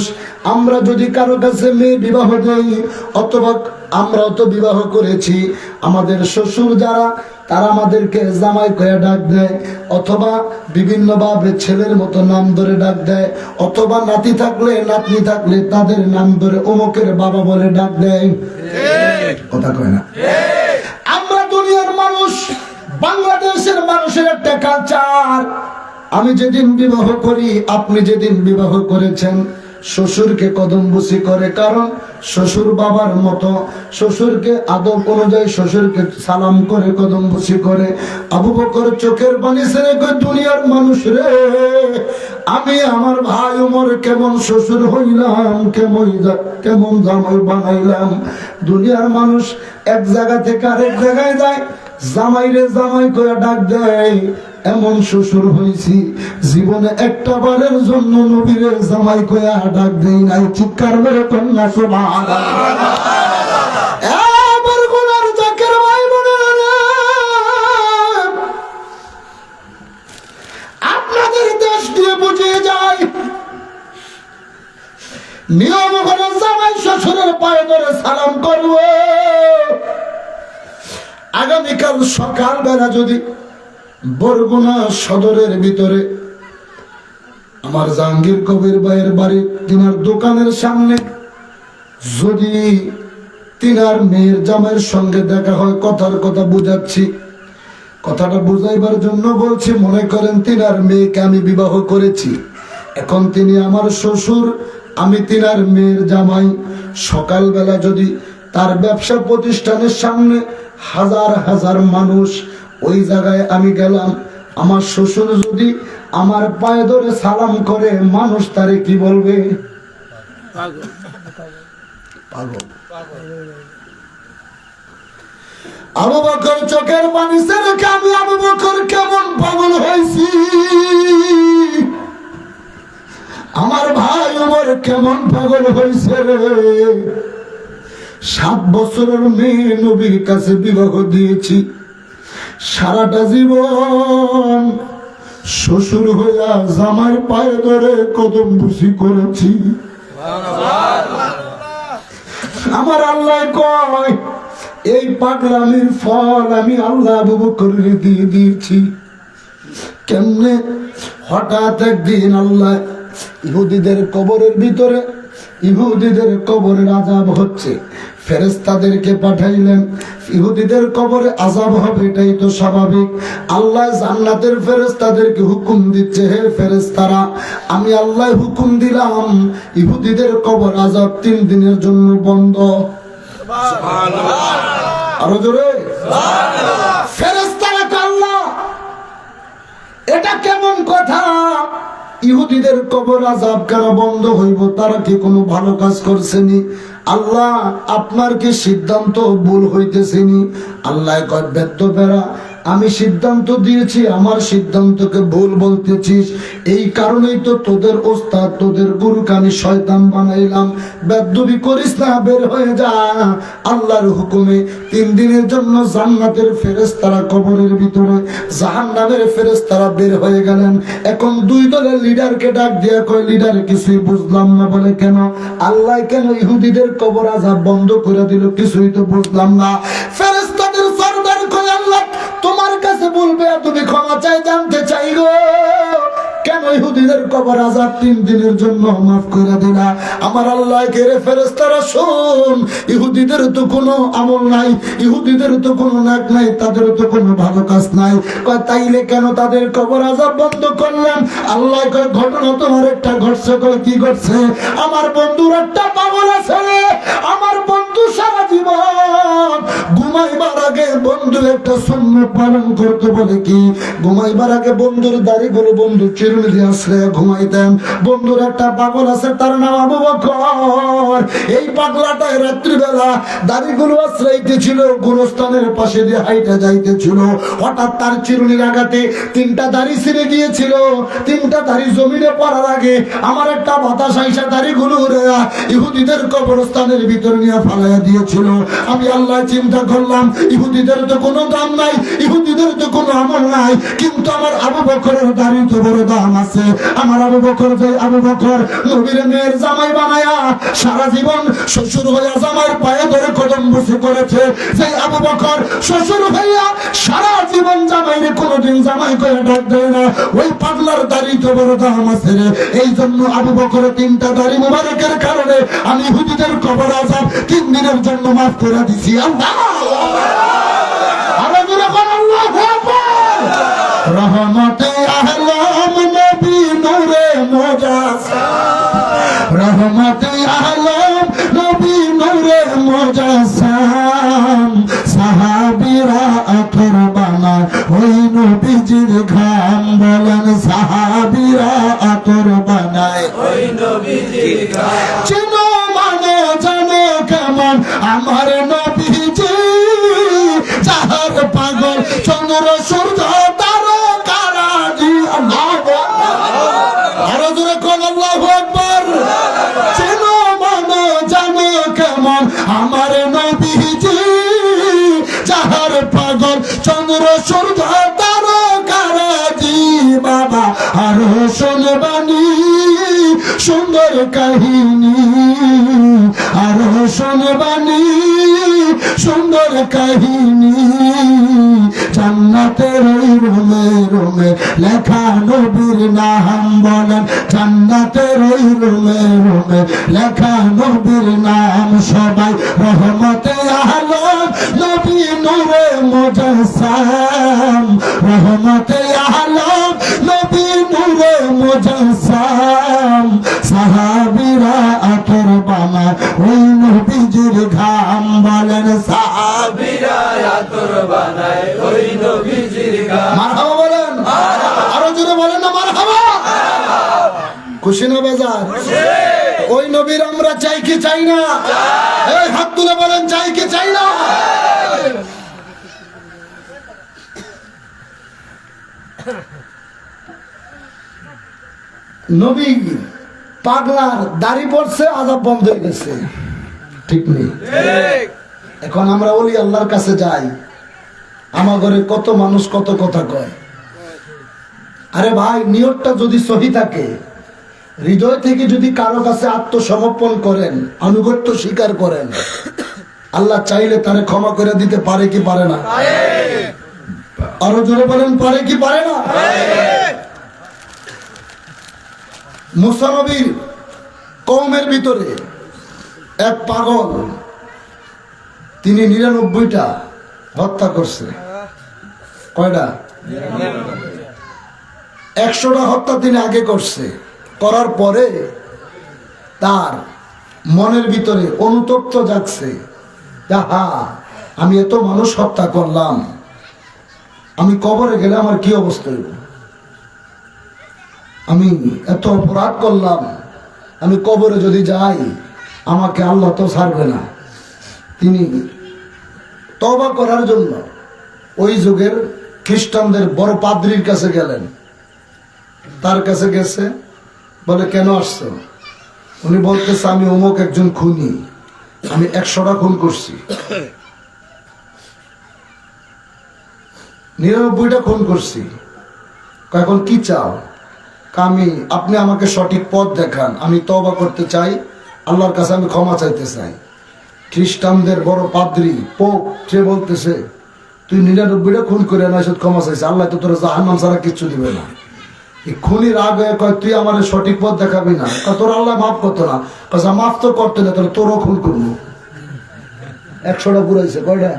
আমরা যদি কারো কাছে মেয়ে বিবাহ দেই, অথবা আমরাও তো বিবাহ করেছি, আমাদের শ্বশুর যারা তারা আমাদেরকে জামাই কয়ে ডাক দেয়, অথবা বিভিন্ন ভাবে ছেলের মতো নাম ধরে ডাক দেয়, অথবা নাতি থাকলে নাতনি থাকলে তাদের নাম ধরে অমুকের বাবা বলে ডাক দেয়। কথা কয় না? আমরা দুনিয়ার মানুষ, বাংলাদেশের মানুষের একটা কালচার। আমি যেদিন বিবাহ করি, আপনি যেদিন বিবাহ করেছেন, শ্বশুরকে কদমবুসি করে, কারণ শ্বশুর বাবার মতো, শ্বশুরকে আদব অনুযায়ী শ্বশুরকে সালাম করে কদমবুসি করে। আবু বকর চোখের পানি ছেড়ে কই, দুনিয়ার মানুষ রে, আমি আমার ভাই ওমর কেমন শ্বশুর হইলাম, কেমন জামাই বানাইলাম। দুনিয়ার মানুষ এক জায়গা থেকে আরেক জায়গায় যায়, জামাই রে জামাই করে ডাক দেয়, এমন শ্বশুর হয়েছি জীবনে একটা বারের জন্য নবীরে জামাই কয়া ডাক দেই নাই। চিৎকার মেরে কন্যা সুবহানাল্লাহ। আমার গুনার জাকের ভাই বোনেরা, আপনাদের দেশ দিয়ে বুঝিয়ে যায়, নিয়ম হলো জামাই শ্বশুরের পায়ে ধরে সালাম করব। আগামীকাল সকালবেলা যদি বরগুনা সদরের ভিতরে আমার জাহাঙ্গীর কবির ভাইয়ের বাড়ি তিনার দোকানের সামনে যদি তিনার মেয়ের জামাইয়ের সঙ্গে দেখা হয়, কথার কথা বুঝাচ্ছি, কথাটা বুঝাইবার জন্য বলছি, মনে করেন তিনার মেয়েকে আমি বিবাহ করেছি, এখন তিনি আমার শ্বশুর, আমি তিনার মেয়ের জামাই। সকালবেলা যদি তার ব্যবসা প্রতিষ্ঠানের সামনে হাজার হাজার মানুষ, ওই জায়গায় আমি গেলাম, আমার শ্বশুর যদি আমার পায়ে ধরে সালাম করে, মানুষ তারে কি বলবে? পাগল। আবু বকর চোখের পানি ছেড়ে, আমি আবু বকর কেমন পাগল হয়েছি, আমার ভাই ওমর কেমন পাগল হয়েছে রে। 7 বছরের মেয়ে নবীর কাছে বিবাহ দিয়েছি, সারাটা জীবন শ্বশুর হইয়া জামার পায়ে ধরে কদমবুসি করেছি। আমার আল্লাহ কয়, এই পাগলামির ফল আমি আল্লাহ আবু বকরের দিয়ে দিয়েছি। কেমনে? হঠাৎ একদিন আল্লাহ ইহুদিদের কবরের ভিতরে, ইহুদিদের কবরের আযাব হচ্ছে, ফেরেশতাদেরকে পাঠাইলেন। ইহুদিদের কবরে আযাব হবে, এটাই তো স্বাভাবিক। আল্লাহ জান্নাতের ফেরেশতাদেরকে হুকুম দিচ্ছে, হে ফেরেশতারা, আমি আল্লাহ হুকুম দিলাম ইহুদিদের কবর আযাব 3 দিনের জন্য বন্ধ। আরো জোরে ফেরেশতারা আল্লাহ, এটা কেমন কথা? ইহুদিদের কবর আযাব কেন বন্ধ হইব? তারা কি কোনো ভালো কাজ করছেনি? আল্লাহ আপনার কি সিদ্ধান্ত ভুল হইতেছেনি? আল্লাহ কয় ব্যর্থ বেড়া, আমি সিদ্ধান্ত দিয়েছি, আমার সিদ্ধান্তকে ভুল বলতেছিস, এই কারণেই তো তোদের ওস্তাদ তোদের গুরুকে আমি শয়তান বানাইলাম। বেদ্যুবি করিস না, বের হয়ে যা। আল্লাহর হুকুমে 3 দিনের জন্য জান্নাতের ফেরেশতারা কবরের ভিতরে, জাহান্নামের ফেরেশতারা বের হয়ে গেলেন। এখন 2 দলের লিডারকে ডাক দিয়া কয়, লিডার কিছুই বুঝলাম না। বলে কেন? আল্লাহ কেন ইহুদিদের কবর আযাব বন্ধ করে দিল? কিছুই তো বুঝলাম না। ফেরেশতাদের সরদার কয়, আল্লাহ তোমার কাছে বলবে, তুমি ক্ষমা চাই, জানতে চাই গো, কেন ইহুদিদের কবর আযাব 3 দিনের জন্য মাফ করে দিলা? আমার আল্লাহ কে রে ফেরেশতারা শোন, ইহুদিদের তো কোনো আমল নাই, ইহুদিদের তো কোনো নাক নাই, তাদের তো কোনো ভালো কাজ নাই। কয় তাইলে কেন তাদের কবর আযাব বন্ধ করলেন? আল্লাহ কয় ঘটনা তোমার একটা ঘটছে। কয় কি ঘটছে? আমার বন্ধুর একটা পাগল আছে রে, আমার বন্ধু সারা জীবন ঘুমাইবার আগে বন্ধু একটা সুন্নাত পালন করতে। বলে কি? ঘুমাইবার আগে বন্ধুর দাড়িগুলো বন্ধু চিরুনি দিয়ে আশ্রয় ঘুমাইতেন। বন্ধুর একটা পাগল আছে, তার নাম আবু বকর। এই পাগলাটায় রাত্রিবেলা দাড়িগুলো আশ্রয়িতেছিল, গুরুস্থানের পাশে দিয়ে হাইটা যাইতেছিল। হঠাৎ তার চিরুনির আঘাতে 3টা দাড়ি ছিঁড়ে গিয়েছিল। 3টা দাড়ি জমিনে পড়ার আগে আমার একটা বাতাস আইসা দাড়িগুলো উড়ে ইহুদিদের কবরস্থানের ভিতর নিয়ে ফালাইয়া দিয়েছিল। আমি আল্লাহ চিন্তা করলাম, ইহুদিদের তো কোনো দাম নাই, ইহুদিদের তো কোনো আমল নাই, কিন্তু আমার আবু বকরের দাড়ি তো বড় দাম আছে। আমার আবু বকর, যে আবু বকর নবীর মেয়ের জামাই বানায়া সারা জীবন শ্বশুর হইয়া জামাইয়ের পায়ে ধরে কদম বসে করেছে, যে আবু বকর শ্বশুর হইয়া সারা জীবন জামাইরে কোনোদিন জামাই করে ডাক দেয় না, ওই পাগলার দাড়ি তো বড় দাম আছে রে। এই জন্য আবু বকরের 3টা দাড়ি মুবারকের কারণে আমি ইহুদিদের কবর আযাব 3 দিনের জন্য মাফ করে দিছি। আল্লাহ রহমতে আলম নবী নূরে মুজাসসাম, রহমতে আলম নবী নূরে মুজাসসাম, সাহাবীরা আতর বানায় ওই নবীজির ঘাম। বলেন সাহাবীরা আতর বানায় ওই নবীজির ঘাম। চেনো মানে জানো কেমন আমার নবীজি, যাহার পাগল চন্দ্র সূর্য তারকারাজি। আল্লাহু আকবার, আরো জোরে কোন আল্লাহু আকবার। চেনো মানে জানো কেমন আমার নবীজি, যাহার পাগল চন্দ্র সূর্য তারকারাজি। বাবা আরো শুনবানি সুন্দর কাহিনী, আরো শুনবানি সুন্দর কাহিনী। জান্নাতের ওই রুমে রুমে লেখা নবীর নাম। বলেন জান্নাতের ওই রুমে রুমে লেখা নবীর নাম। সবাই রহমতে আলম নবী নূরে মুজাসসাম, রহমতে আলম নবী নূরে মুজাসসাম, সাহাবীরা আতর বানায় ওই নবীজির ঘাম। বলেন সাহাবীরা আতর বানায় ওই নবীজির ঘাম। মারহাবা বলেন, আরো জোরে বলেন না মারহাবা। খুশি না বেজার? ওই নবীর আমরা চাই কি চাই না? এই হাত তুলে বলেন চাই কি চাই না? নবী পাগলার দাড়ি পড়ছে, আযাব বন্ধ হয়ে গেছে, ঠিক নেই? এখন আমরা ওলি আল্লাহর কাছে যাই, আমার ঘরে কত মানুষ কত কথা কয়। আরে ভাই, নিয়তটা যদি সহি থাকে, হৃদয় থেকে যদি কারো কাছে আত্মসমর্পণ করেন, আনুগত্য স্বীকার করেন, আল্লাহ চাইলে তারে ক্ষমা করে দিতে পারে কি পারে না? আরো জোরে বলেন পারে কি পারে না? মুসা নবীর কওমের ভিতরে এক পাগল, তিনি 99টা হত্যা করছে। কয়টা? 100টা হত্যা তিনি আগে করছে। করার পরে তার মনের ভিতরে অনুতপ্ত জাগছে, হা আমি এত মানুষ হত্যা করলাম, আমি কবরে গেলে আমার কি অবস্থা হইব? আমি এত অপরাধ করলাম, আমি কবরে যদি যাই আমাকে আল্লাহ তো ছাড়বে না। তিনি তওবা করার জন্য ওই যুগের খ্রিস্টানদের বড় পাদ্রীর কাছে গেলেন। তার কাছে গেছে, বলে কেন আসছো? উনি বলতেছে আমি অমুক একজন খুনি, আমি 100টা খুন করছি, 99টা খুন করছি। এখন কি চাও? আপনি আমাকে সঠিক পথ দেখান, আমি তওবা করতে চাই, আল্লাহর কাছে আমি ক্ষমা চাইতে চাই। খ্রিস্টানদের বড় পাদ্রী পোপ সে বলতেছে তুই 99টা খুন করে না ক্ষমা চাইছে, আল্লাহ তো তোর জাহান্নাম ছাড়া কিচ্ছু দিবে না। এই খুনির আগে কয় তুই আমার সঠিক পথ দেখাবি না, তোর আল্লাহ মাফ করতো না, মাফ তো করতে না, তাহলে তোরও খুন করবো। 100টা পুরাইছে কয়টা?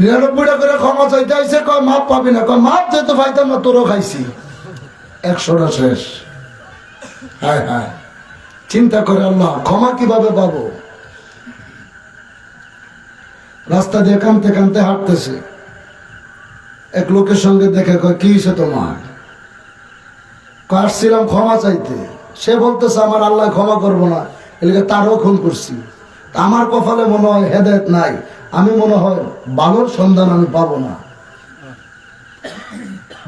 99টা করে ক্ষমা চাইতে আইছে, কয় মাপ পাবি না, কয় মাপ যেতে পাইতাম না, তোরও খাইছি। 100টা শেষ। হ্যাঁ হ্যাঁ, চিন্তা করে আল্লাহ ক্ষমা কিভাবে পাবো? রাস্তা দিয়ে কানতে কানতে হাঁটতেছে, এক লোকের সঙ্গে দেখে কয় কি হয়েছে তোমার? আসছিলাম ক্ষমা চাইতে। সে বলতেছে আমার আল্লাহ ক্ষমা করবো না, এলাকা তারও খুন করছি। আমার কপালে মনে হয় হেদায়েত নাই, আমি মনে হয় ভালোর সন্ধান আমি পাবো না।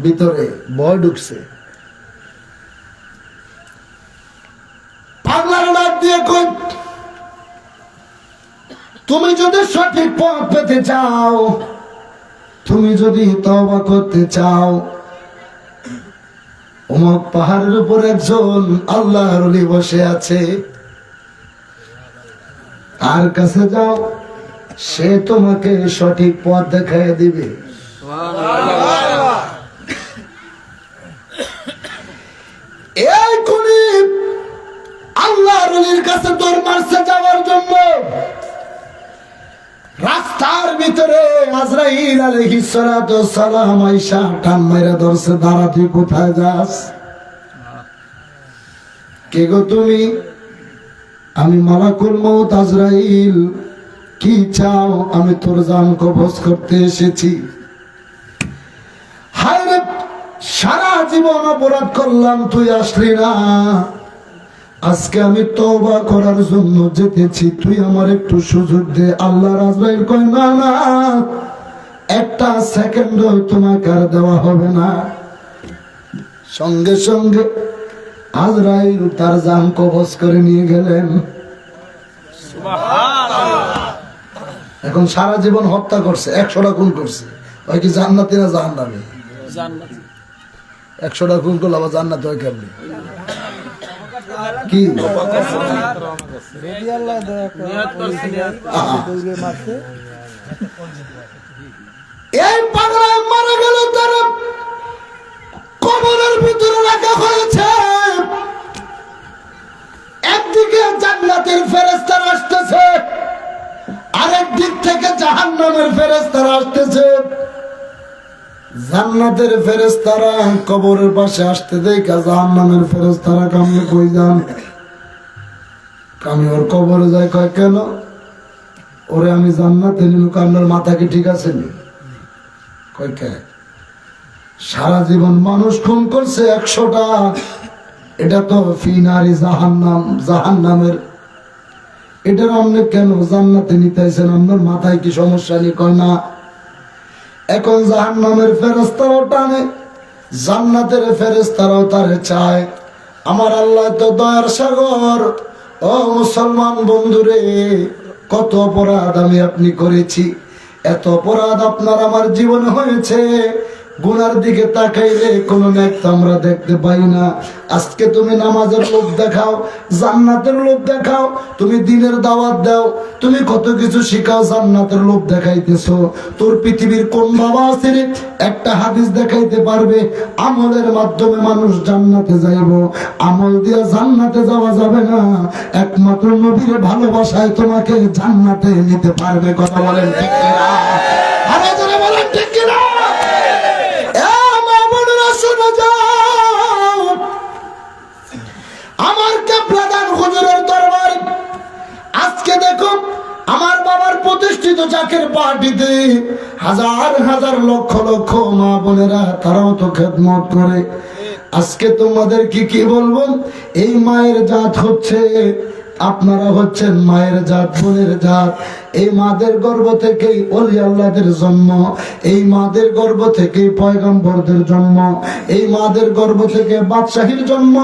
ভিতরে ভয় ঢুকছে। পাগলার ডাক দিয়ে কই তুমি যদি সঠিক পথ পেতে চাও, তুমি যদি তওবা করতে চাও, অমুক পাহাড়ের উপর একজন আল্লাহর ওলি বসে আছে, তার কাছে যাও, সে তোমাকে সঠিক পথ দেখায় দিবে। এই খুনি আল্লাহর ওলির কাছে দৌড় মারছে যাওয়ার জন্য। রাস্তার ভিতরে আজরাইল আলাইহিস সালাতু ওয়াস সালাম আয়েশা টান মাইরা ধরছে, দাঁড়া, তুই কোথায় যাস? কে গো তুমি? আমি মালাকুল মউত আজরাইল। কি চাও? আমি তোর জান কবজ করতে এসেছি। হায় রে, সারা জীবন অপরাধ করলাম, তুই আসলি না। আজকে আমি তওবা করার জন্য যেতেছি, তুই আমার একটু সুযোগ দে। আল্লাহর আজরাইল কয় না না, একটা সেকেন্ড তোমাকে আর দেওয়া হবে না। সঙ্গে সঙ্গে আজরাইল তার জান কবজ করে নিয়ে গেলেন। এখন সারা জীবন হত্যা করছে, 100টা খুন করছে, ওই কি জান্নাতি না জাহান্নামী? 100টা খুন করলে আবার জান্নাত হয় কেমনি? কি এই পাগলা মারা গেল, তার কবরের ভিতরে রাখা হয়েছে। একদিকে জান্নাতের ফেরেশতারা আসতেছে, আরেক দিক থেকে জাহান্নামের ফেরেশতারা আসতেছে। জান্নাতের ফেরেশতারা কবরের পাশে আসতে দেখা জাহান্নামের ফেরেশতারা কামনে কই যান? আমি ওর কবরে যাই। কয় কেন? ওরে আমি জান্নাতে নিল, আপনার মাথা কি ঠিক আছে নি? কয় কে? সারা জীবন মানুষ খুন করছে 100টা, এটা তো ফিনারি জাহান্নাম, জাহান্নামের। এটার আপনি কেন জান্নাতে নিতেছেন? আপনার মাথায় কি সমস্যা নেই? কয় না। এখন জাহান্নামের ফেরেশতারাও টানে, জান্নাতের ফেরেশতারাও তারে চায়। আমার আল্লাহ তো দয়ার সাগর। ও মুসলমান বন্ধুরে, কত অপরাধ আমি আপনি করেছি, এত অপরাধ আপনার আমার জীবনে হয়েছে। গুনার দিকে তাকাইলে কোনো নেক আমরা দেখতে পাই না। আজকে তুমি নামাজের লোভ দেখাও, জান্নাতের লোভ দেখাও, তুমি দিনের দাওয়াত দাও, তুমি কত কিছু শিখাও, জান্নাতের লোভ দেখাইতেছো। তোর পৃথিবীর কোন বাবা আছে রে একটা হাদিস দেখাইতে পারবে আমলের মাধ্যমে মানুষ জান্নাতে যাইব? আমল দিয়ে জান্নাতে যাওয়া যাবে না, একমাত্র নবীর ভালোবাসায় তোমাকে জান্নাতে নিতে পারবে। কথা বলেন ঠিক কিনা? আরে যারা বলেন ঠিক কিনা? আমার কেবলাদান হুজুরের দরবারে দেখো আমার বাবার প্রতিষ্ঠিত জাকের পার্টিতে হাজার হাজার লক্ষ লক্ষ মা বোনেরা তারাও তো খেদমত করে। আজকে তোমাদের কি বলবো, এই মায়ের জাত হচ্ছে, আপনারা হচ্ছেন মায়ের জাত, বোনের জাত। এই মাদের গর্ভ থেকেই ওলি আল্লাহদের জন্ম, এই মাদের গর্ভ থেকেই পয়গম্বরদের জন্ম, এই মাদের গর্ভ থেকে বাদশাহীর জন্ম।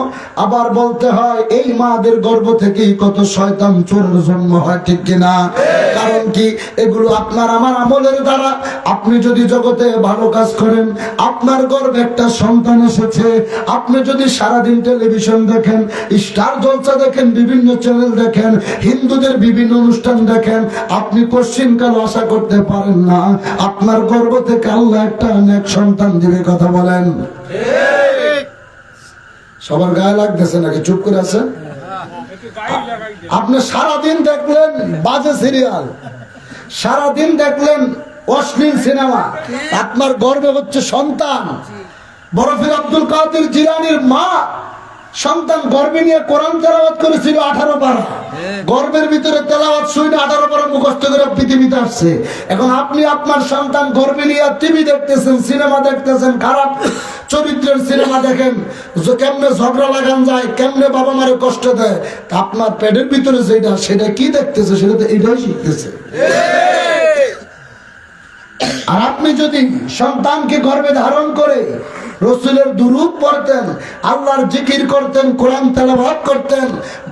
আবার বলতে হয় এই মাদের গর্ভ থেকেই কত শয়তান চোরের জন্ম হয়, ঠিক কিনা? কারণ কি, এগুলো আপনার আমার আমলের দ্বারা। আপনি যদি জগতে ভালো কাজ করেন, আপনার গর্ভে একটা সন্তান এসেছে। আপনি যদি সারাদিন টেলিভিশন দেখেন, স্টার জলসা দেখেন, বিভিন্ন চ্যানেল দেখেন, হিন্দুদের বিভিন্ন অনুষ্ঠান দেখেন, আপনি কোশ্চিনকাল আশা করতে পারেন না আপনার গর্ভ থেকে আল্লাহ একটা নেক সন্তান দিবে। কথা বলেন। সবার গায়ে লাগতেছে নাকি? চুপ করে আছেন? আপনি সারাদিন দেখলেন বাজে সিরিয়াল, সারাদিন দেখলেন অশ্লীল সিনেমা, আপনার গর্বে হচ্ছে সন্তান। বরফির আব্দুল কাদের জিলানীর মা সন্তান গর্বে নিয়ে কোরআন তেলাওয়াত করেছিল 18 পারা। গর্বের ভিতরে তেলাওয়াত শুনে 18 পারা মুখস্থ করে পৃথিবীতে আসছে। এখন আপনি আপনার সন্তান গর্বে নিয়ে টিভি দেখতেছেন, সিনেমা দেখতেছেন, খারাপ চরিত্রের সিনেমা দেখেন, কেমনে ঝগড়া লাগান যায়, কেমনে বাবা মারে কষ্ট দেয়। তা আপনার পেটের ভিতরে যেটা, সেটা কি দেখতেছে? সেটা তো এটাই শিখতেছে। আর আপনি যদি সন্তানকে গর্ভে ধারণ করে রসুলের দুরূদ পড়তেন, আল্লাহর জিকির করতেন, কোরআন তেলাওয়াত করতেন,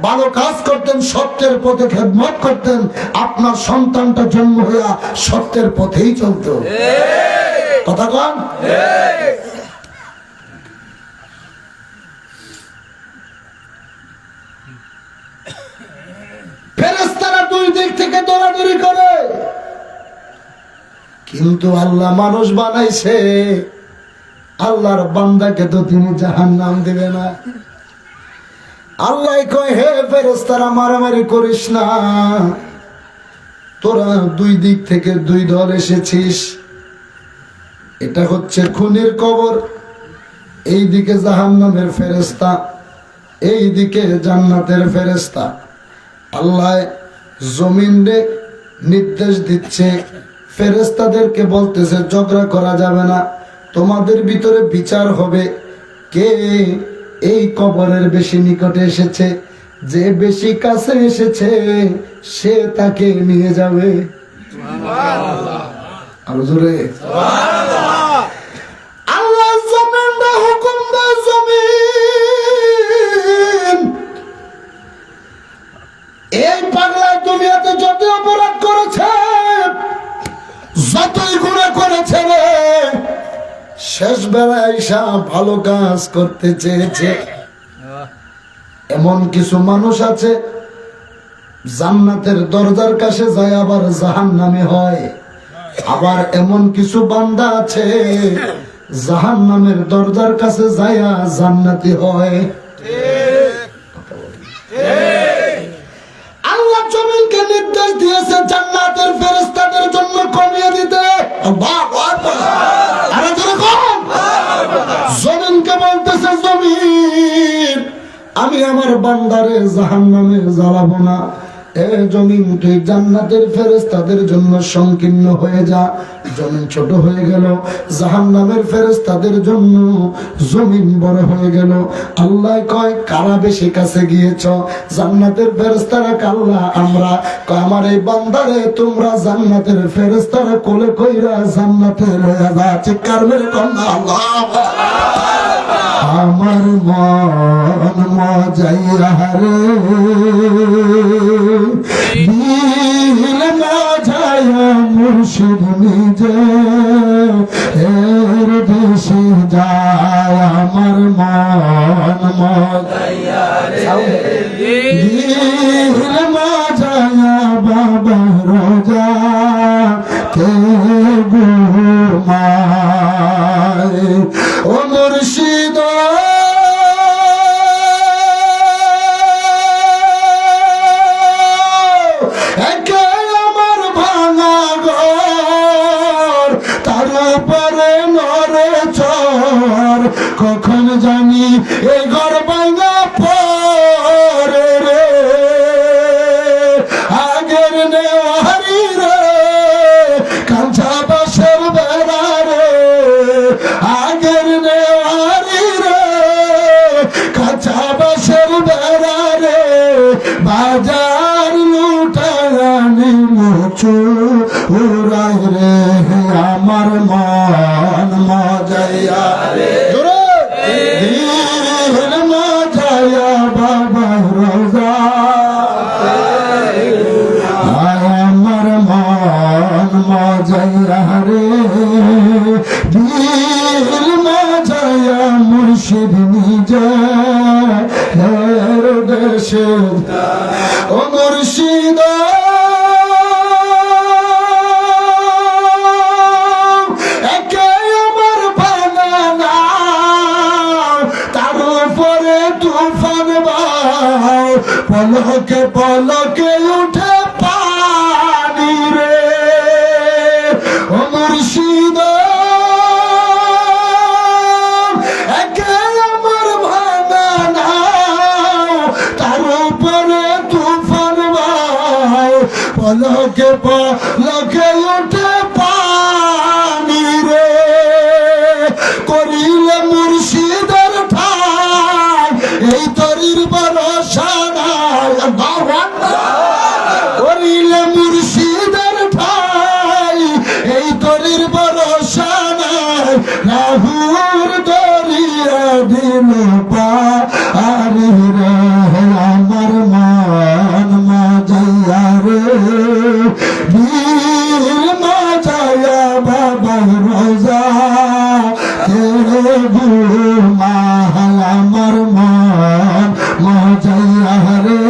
ভালো কাজ করতেন, সত্যের পথে খেদমত করতেন, আপনার সন্তানটা জন্ম হইয়া সত্যের পথেই চলতো। কথা কন। ফেরেশতারা দুই দিক থেকে দৌড়াদৌড়ি করে, কিন্তু আল্লাহ মানুষ বানাইছে, আল্লাহর বান্দাকে তো তিনি জাহান্নাম দিবে না। আল্লাহ কয়, হে ফেরেশতারা মারামারি করিস না, তোরা দুই দিক থেকে দুই দল এসেছিস। এটা হচ্ছে খুনির কবর, এই দিকে জাহান্নামের ফেরেশতা, এই দিকে জান্নাতের ফেরেশতা। আল্লাহ জমিনে নির্দেশ দিচ্ছে, ফেরেশতাদেরকে বলতেছে ঝগড়া করা যাবে না, তোমাদের ভিতরে বিচার হবে কে এই কবরের বেশি নিকটে এসেছে। যে বেশি কাছে এসেছে সে তাকে নিয়ে যাবে। আরো জোরে আল্লাহ জমিনটা হুকুম দেয়, জমিন এই পাগলা দুনিয়াতে যত অপরাধ করেছে, যতই গুনাহ করেছে রে, শেষ বেলায় এসে ভালো কাজ করতে চেয়েছে। এমন কিছু মানুষ আছে জান্নাতের দরজার কাছে যায় আবার জাহান্নামে হয়। আবার এমন কিছু বান্দা আছে জাহান্নামের দরজার কাছে যায় জান্নাতি হয়। আল্লাহ জমিনকে নির্দেশ দিয়েছে জান্নাতের ফেরেশতাদের জন্য কমিয়ে দিতে। জমিনকে বলতেছে, জমিন আমি আমার বান্দারে জাহান্নামে জ্বালাবো না। এ জমিন তুই জান্নাতের ফেরেশতাদের জন্য সংকীর্ণ হয়ে যা। জমিন ছোট হয়ে গেল, জাহান্নামের ফেরেশতাদের জন্য জমিন বড় হয়ে গেল। আল্লাহ কয়, কারা বেশি কাছে গিয়েছ? জান্নাতের ফেরেশতারা কাল্লা আমরা। কয়, আমার এই বান্দারে তোমরা জান্নাতের ফেরেশতারা কোলে কইরা জান্নাতে লইয়া যা। চিৎকার মেরে কন্যা আল্লাহ। আমার মন মজাইয়া রে, দিল মজায়া মুর্শিদ নিজে এর দেশে যায়। আমার মন মজাইয়া রে, দিল মজায়া বাবা রোজা কে ঘুমায়। ও মুর্শিদ একে আমার ভাঙা ঘর, তার উপরে নরে চর, কখন জানি এই ঘর ভাঙা পরে রে। আগে পানি মুচু উড়াই রে আমার মন মজাইয়া জোরে দিল মজাইয়া বাবা রোজা আমার মন মজাইয়া রে দিল মজাইয়া মুর্শিদ নিজে দেশে ও মুর্শিদ একে আমার বানানা তার উপরে তুফান বাও পলকে পলকে উঠে পানি রে ও মুর্শিদ একে আমার বানানা তার উপরে তুফান বাও পলকে পলকে উঠে পানি রে করিলে মুর্শিদের ঠাই এই তরির ভরসা নাই করিলে মুর্শিদের ঠাই এই তরির ভরসা নাই রাহুর দরিয়া দিল পারি রে আমার মন মজাইয়া রে দিল মজাইয়া বাবা রোজা তেরে গুমাল আমার মন মজাইয়া রে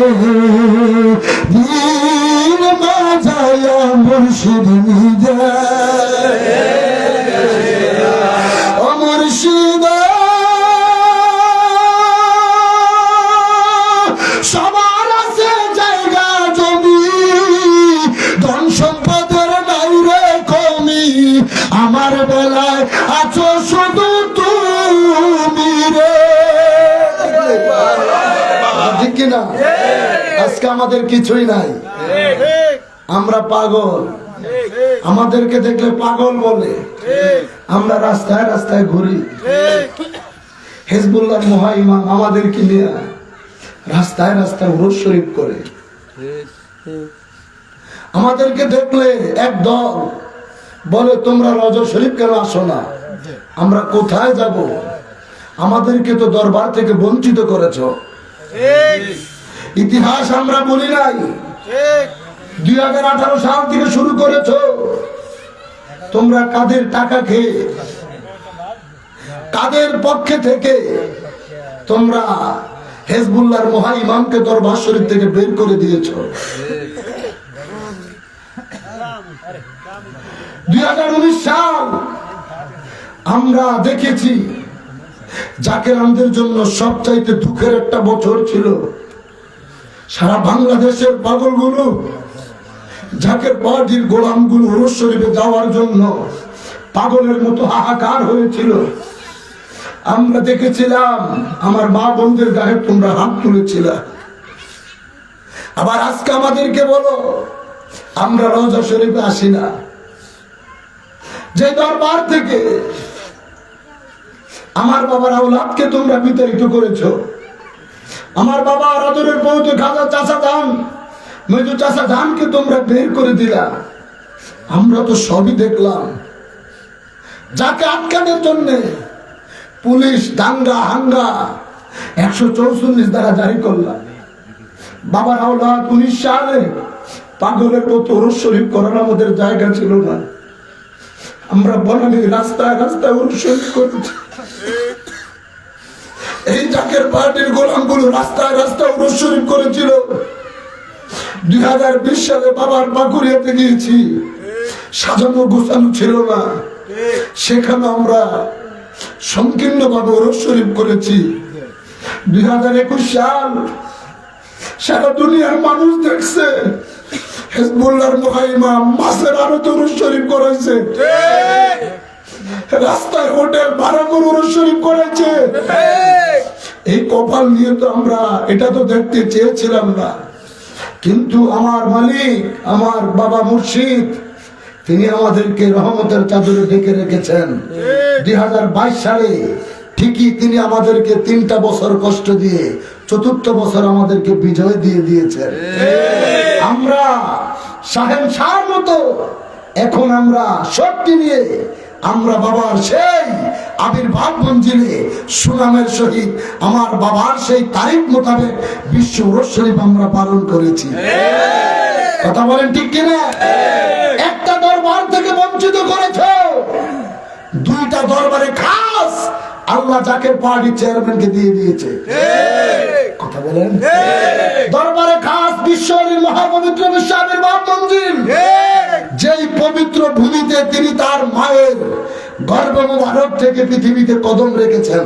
দিল মজাইয়া মুর্শিদ নিজে ও মুর্শিদ সবার আছে জায়গা জমি ধন সম্পদের নাই রে কমি আমার বেলায় আছো শুধু তুমি রে ঠিক কিনা আজকে আমাদের কিছুই নাই আমরা পাগল আমাদেরকে দেখলে পাগল বলে আমরা রাস্তায় রাস্তায় ঘুরি হিজবুল্লাহ মুহাইমা আমাদেরকে নিয়ে রাস্তায় রাস্তায় উরুস শরীফ করে আমাদেরকে দেখলে একদল বলে তোমরা রজব শরীফ কেন আসো না আমরা কোথায় যাব আমাদেরকে তো দরবার থেকে বঞ্চিত করেছো ইতিহাস আমরা বলি নাই 2018 সাল থেকে শুরু করেছো তোমরা কাদের টাকা খেয়ে কাদের পক্ষে থেকে তোমরা হিজবুল্লাহর মহা ইমামকে দরবার শরীফ থেকে বের করে দিয়েছো 2019 সাল আমরা দেখেছি জাকের আমাদের জন্য সবচাইতে দুঃখের একটা বছর ছিল সারা বাংলাদেশের পাগলগুলো জাকের পার্টির গোলামগুলো উরুস শরীফে যাওয়ার জন্য পাগলের মতো হাহাকার হয়েছিল আমরা দেখেছিলাম আমার মা বোনদের গায়ে তোমরা হাত তুলেছিল আবার আজকে আমাদেরকে বলো আমরা রওজা শরীফে আসি না যে দরবার থেকে আমার বাবার আওলাদকে তোমরা বিতাড়িত করেছো আমার বাবা রাজরের পৌঁছে খাজা চাচা ধান মেজু চাচা ধানকে তোমরা বের করে দিলা আমরা তো সবই দেখলাম যাকে আটকানোর জন্য পুলিশ দাঙ্গা হাঙ্গা 144 দ্বারা জারি করলাম বাবার আওলাদ 19 সালে পাগলের মতো উরুস শরীফ করার আমাদের জায়গা ছিল না আমরা বনানী রাস্তায় রাস্তায় উরুস শরীফ করেছি এই জাকের পার্টির গোলামগুলো রাস্তায় রাস্তায় উরুস শরীফ করেছিল 2020 সালে বাবার বাকুরিয়াতে গিয়েছি সাজানো গোছানো ছিল না সেখানে আমরা সংকীর্ণ ভাবে উরুস শরীফ করেছি 2021 সাল সারা দুনিয়ার মানুষ দেখছে হিজবুল্লাহর মুহাইমা মাসের আরো উরুস শরীফ করেছে রাস্তায় হোটেল ভাড়া করে উরুস শরীফ করেছে এই কপাল নিয়ে তো আমরা এটা তো দেখতে চেয়েছিলাম না কিন্তু আমার মালিক আমার বাবা মুর্শিদ তিনি আমাদেরকে রহমতের চাদরে ঢেকে রেখেছেন 2022 সালে ঠিকই তিনি আমাদেরকে 3টা বছর কষ্ট দিয়ে 4র্থ বছর আমাদেরকে বিজয় দিয়ে দিয়েছেন আমরা শাহেনশাহর মতো এখন আমরা শক্তি নিয়ে আমরা বাবার সেই আবির্ভাব মঞ্জিলে সুনামের সহিত আমার বাবার সেই তারিখ মোতাবেক বিশ্ব ওরস শরীফ আমরা পালন করেছি। কথা বলেন ঠিক কিনা? একটা দরবার থেকে বঞ্চিত করেছ, দুইটা দরবারে খাস আল্লাহ জাকের পার্টি চেয়ারম্যানকে দিয়ে দিয়েছে। কথা বলেন। দরবারে খাস বিশ্ব মহাপবিত্র বিশ্ব আবির্ভাব মঞ্জিল, যেই পবিত্র ভূমিতে তিনি তার মায়ের গর্ভ মুবারক থেকে পৃথিবীতে কদম রেখেছেন।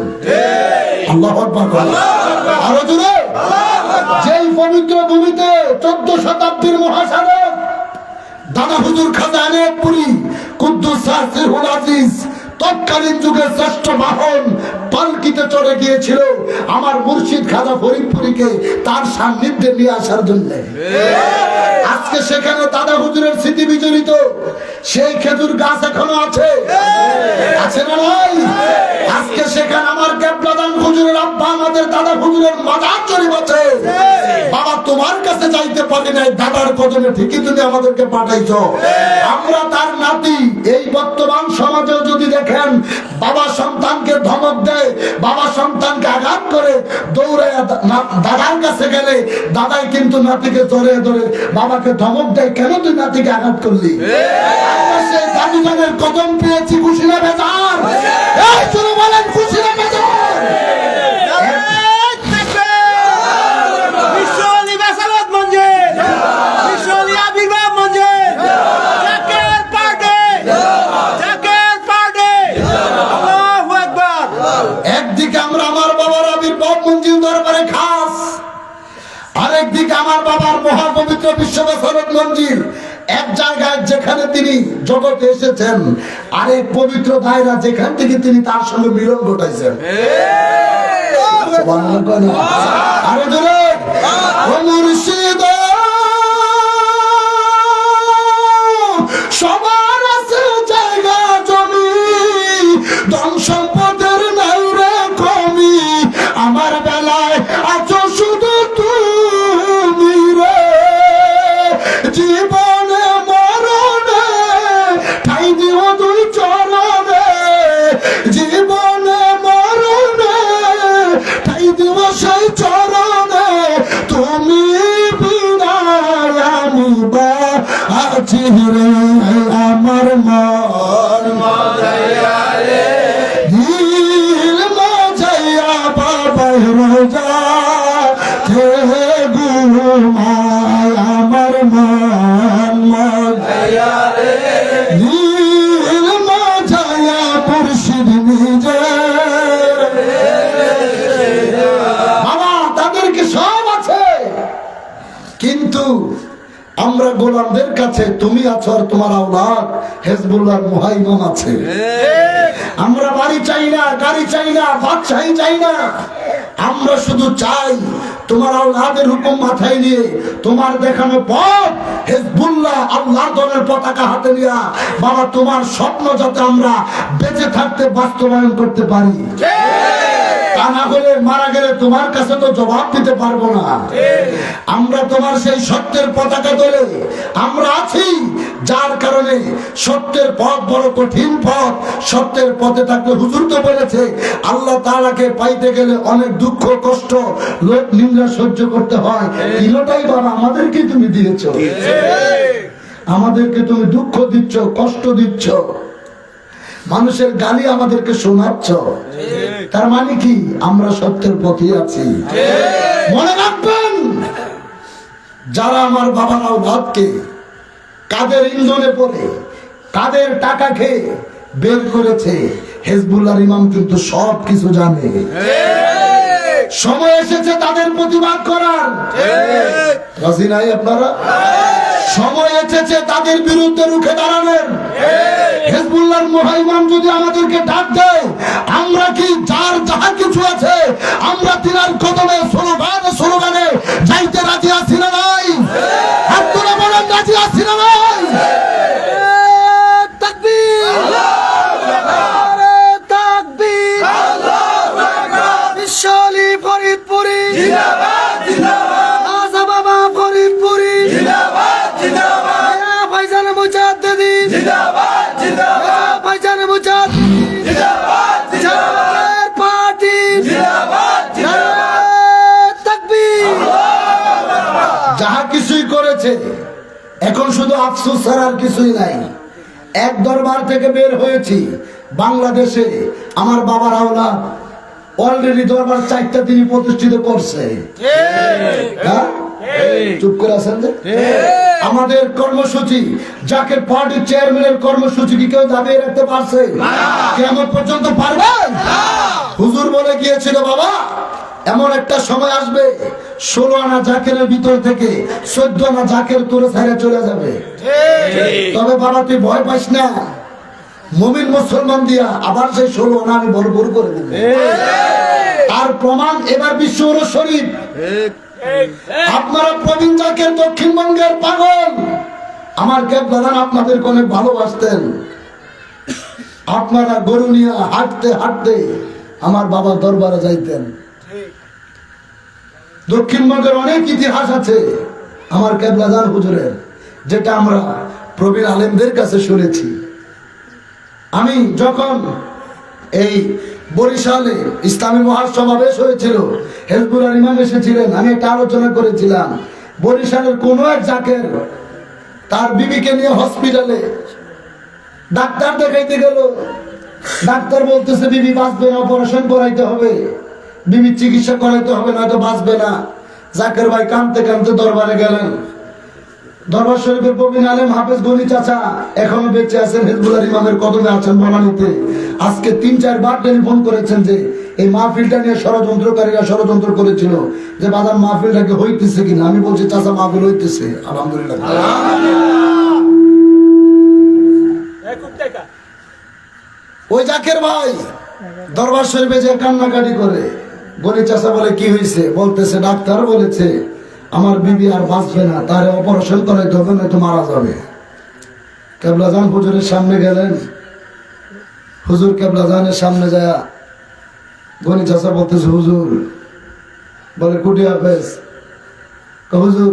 আল্লাহু আকবার। আরো জোরে। যেই পবিত্র ভূমিতে 14 শতাব্দীর মহাসাধক দাদা হুজুর খাজা এনায়েতপুরী কুদ্দুস সিরহুল আজিজ তৎকালীন যুগের শ্রেষ্ঠ বাহন পালকিতে চড়ে গিয়েছিল আমার মুর্শিদ খাজা ফরিদপুরীকে তার সান্নিধ্যে নিয়ে আসার জন্য। আজকে সেখানে দাদা হুজুরের স্মৃতি বিজড়িত সেই খেজুর গাছ এখনো আছে, আছে না নাই? আজকে সেখানে আমার কেবলাদান হুজুরের আব্বা আমাদের দাদা হুজুরের মাজার শরীফ আছে। বাবা তোমার কাছে যাইতে পারি নাই, দাদার কদমে ঠিকই তুমি আমাদেরকে পাঠাইছো। আমরা তার নাতি। এই বর্তমান সমাজে যদি দেখেন বাবা সন্তানকে ধমক দেয়, বাবা সন্তানকে আঘাত করে, দৌড়ে দাদার কাছে গেলে দাদাই কিন্তু নাতিকে ধরে ধরে বাবাকে ধমক দেয়, কেন তুই নাতিকে আঘাত করলি? আমরা সেই দাদুজানের কদম পেয়েছি, খুশি না বেজার? এই শুনে বলেন খুশি না বেজার? একদিকে আমরা আমার বাবার আবির্ভাব মঞ্জিল দরবারে খাস, আরেকদিকে আমার বাবার মহাপবিত্র বিশ্ববিদ্যালয় মঞ্জিল, এক জায়গায় যেখানে তিনি জগতে এসেছেন, আরেক পবিত্র দায়রা যেখান থেকে তিনি তার সঙ্গে মিলন ঘটাইছেন। আরো ধরে মুর্শিদ সবার আছে জায়গা জমি, ধন সম্পদের নাই রে কমি, আমার বেলায় আছো শুধু তুমি রে, জীবনে মরণে ঠাই দিও দুই চরণে, জীবনে মরণে ঠাই দিও সেই চরণে, তুমি বিনা আমি বা আছি রে, আমার মন মজাইয়া রে, দিল মজাইয়া বাবার রোজা হে ঘুমায়, আমার মন মজাইয়া রে, দিল মজাইয়া মুর্শিদ নিজে। বাবা তাদেরকে সব আছে, কিন্তু আমরা গোলামদের কাছে তুমি আছো আর তোমার আওলাদ হিজবুল্লাহর মুহাইমিন আছে। আমরা বাড়ি চাই না, গাড়ি চাই না, বাদশাহী চাই না, আমরা শুধু চাই তোমার আওলাদের হুকুম মাথায় নিয়ে তোমার দেখানো পথ হিজবুল্লাহ আল্লাহর দলের পতাকা হাতে নিয়ে বাবা তোমার স্বপ্ন যাতে আমরা বেঁচে থাকতে বাস্তবায়ন করতে পারি। তা না হলে মারা গেলে তোমার কাছে তো জবাব দিতে পারবো না। আমরা তোমার সেই সত্যের পতাকা ধরে আমরা আছি, যার কারণে সত্যের পথ বড় কঠিন পথ। সত্যের পথে থাকলে হুজুর তো বলেছে আল্লাহ তাআলাকে পাইতে গেলে অনেক দুঃখ কষ্ট লোক নিন্দা সহ্য করতে হয়। তিনটাই বাবা আমাদেরকে তুমি দিয়েছ, আমাদেরকে তুমি দুঃখ দিচ্ছ, কষ্ট দিচ্ছ, মানুষের গালি আমাদেরকে শোনাচ্ছ। তার মানে কি আমরা সত্যের পথে আছি। মনে রাখবেন যারা আমার বাবার আওলাদকে কাদের ইন্ধনে পড়ে কাদের টাকা খেয়ে বের করেছে, হিজবুল্লাহর ইমাম কিন্তু সব কিছু জানে। সময় এসেছে তাদের প্রতিবাদ করার। রাজি নাই আপনারা? সময় এসেছে তাদের বিরুদ্ধে রুখে দাঁড়ানোর। হিজবুল্লাহর মুহাইমিন যদি আমাদেরকে ডাক দেয়, আমরা কি যার যাহা কিছু আছে আমরা তিনার কদমে স্লোগানে যাইতে রাজি আছি না নাই? হাত তুলে বলেন রাজি আছি না নাই? তাকবীর, তাকবীর, বিশ্বলি ফরিদপুরি জিন্দাবাদ, জিন্দাবাদ, আজা বাবা ফরিদপুরি জিন্দাবাদ, জিন্দাবাদ। মুজাদ্দিদিন জিন্দাবাদ জিন্দাবাদ ভাইজান মুজাদ্দিদিন জিন্দাবাদ জাকের পার্টি জিন্দাবাদ নারে তাকবীর। যাহা কিছুই করেছে এখন শুধু আফসোস ছাড়া আর কিছুই নাই। এক দরবার থেকে বের হয়েছি বাংলাদেশে আমার বাবার আওলাদ অলরেডি দরবার 4টা তিনি প্রতিষ্ঠিত করছে। হ্যাঁ? চুপ করে আছেন যে আমাদের কর্মসূচি জাকের পার্টির চেয়ারম্যানের কর্মসূচি কি কেউ দাবিয়ে রাখতে পারছে? কেমন পর্যন্ত পারবেন? হুজুর বলে গিয়েছিল বাবা এমন একটা সময় আসবে 16 আনা জাকেরের ভিতর থেকে 14 আনা জাকের তোরে ছাড়া চলে যাবে। তবে বাবা তুই ভয় পাস না, মুমিন মুসলমান দিয়া আবার সেই 16 আনা আমি ভরপুর করে দেব। আর প্রমাণ এবার বিশ্ব শরীফ। আপনারা প্রবীণ জাকের দক্ষিণবঙ্গের পাগল। আমার কেবলাদান আপনাদের অনেক ভালোবাসতেন। আপনারা গরু নিয়ে হাঁটতে হাঁটতে আমার বাবা দরবারে যাইতেন। দক্ষিণবঙ্গের অনেক ইতিহাস আছে আমার কেবলাদান হুজুরের, যেটা আমরা প্রবীণ আলেমদের কাছে শুনেছি। আমি যখন এই বরিশালে ইসলামী মহাসমাবেশ হয়েছিল, হেজবুল্লাহ ইমাম এসেছিলেন, আমি একটা আলোচনা করেছিলাম বরিশালের কোন এক জাকের তার বিবিকে নিয়ে হসপিটালে ডাক্তার দেখাইতে গেল। ডাক্তার বলতেছে বিবি বাঁচবে না, অপারেশন করাইতে হবে, বিবির চিকিৎসা করাইতে হবে, নয়তো বাঁচবে না। জাকের ভাই কাঁদতে কাঁদতে দরবারে গেলেন। দরবার শরীফের প্রবীণ আলেম হাফেজ গনি চাচা এখনো বেঁচে আছেন, হেজবুল্লাহ ইমামের কদমে আছেন বনানীতে। আজকে 3-4 বার টেলিফোন করেছেন যে এই মাহফিলটা নিয়ে ষড়যন্ত্রকারীরা ষড়যন্ত্র করেছিল যে বাদাম মাহফিলটাকে হইতেছে কিনা। আমি বলছি চাচা মাহফিল হইতেছে, আলহামদুলিল্লাহ। ওই জাকের ভাই দরবার শরীফে যে কান্নাকাটি করে, গনি চাচা বলে কি হয়েছে? বলতেছে ডাক্তার বলেছে আমার বিবি আর বাঁচবে না, তার অপারেশন করাইতে হবে, নয়তো মারা যাবে। কেবলাজান হুজুরের সামনে গেলেন। হুজুর কেবলাজানের সামনে যায় গনি চাচা বলতেছে হুজুর, বলে কুটি হাফেজ, হুজুর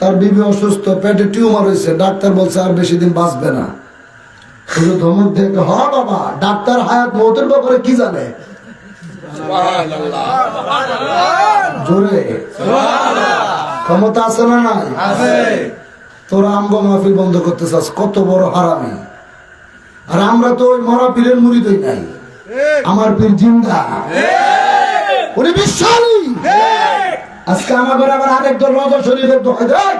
তার বিবি অসুস্থ, পেটে টিউমার হয়েছে, ডাক্তার বলছে আর বেশি দিন বাঁচবে না। হুজুর ধমক দিয়ে হ বাবা, ডাক্তার হায়াত মৌতের ব্যাপারে কি জানে? জোরে ক্ষমতা আছে না নাই? তোরা আমগো মাহফিল বন্ধ করতে চাস, কত বড় হারামি। আর আমরা তো ওই মরা পীরের মুরিদই নাই, আমার পীর জিন্দা, উনি বিশালী। আজকে আমাদের আবার আরেক দল রওজা শরীফের দোকান দেয়।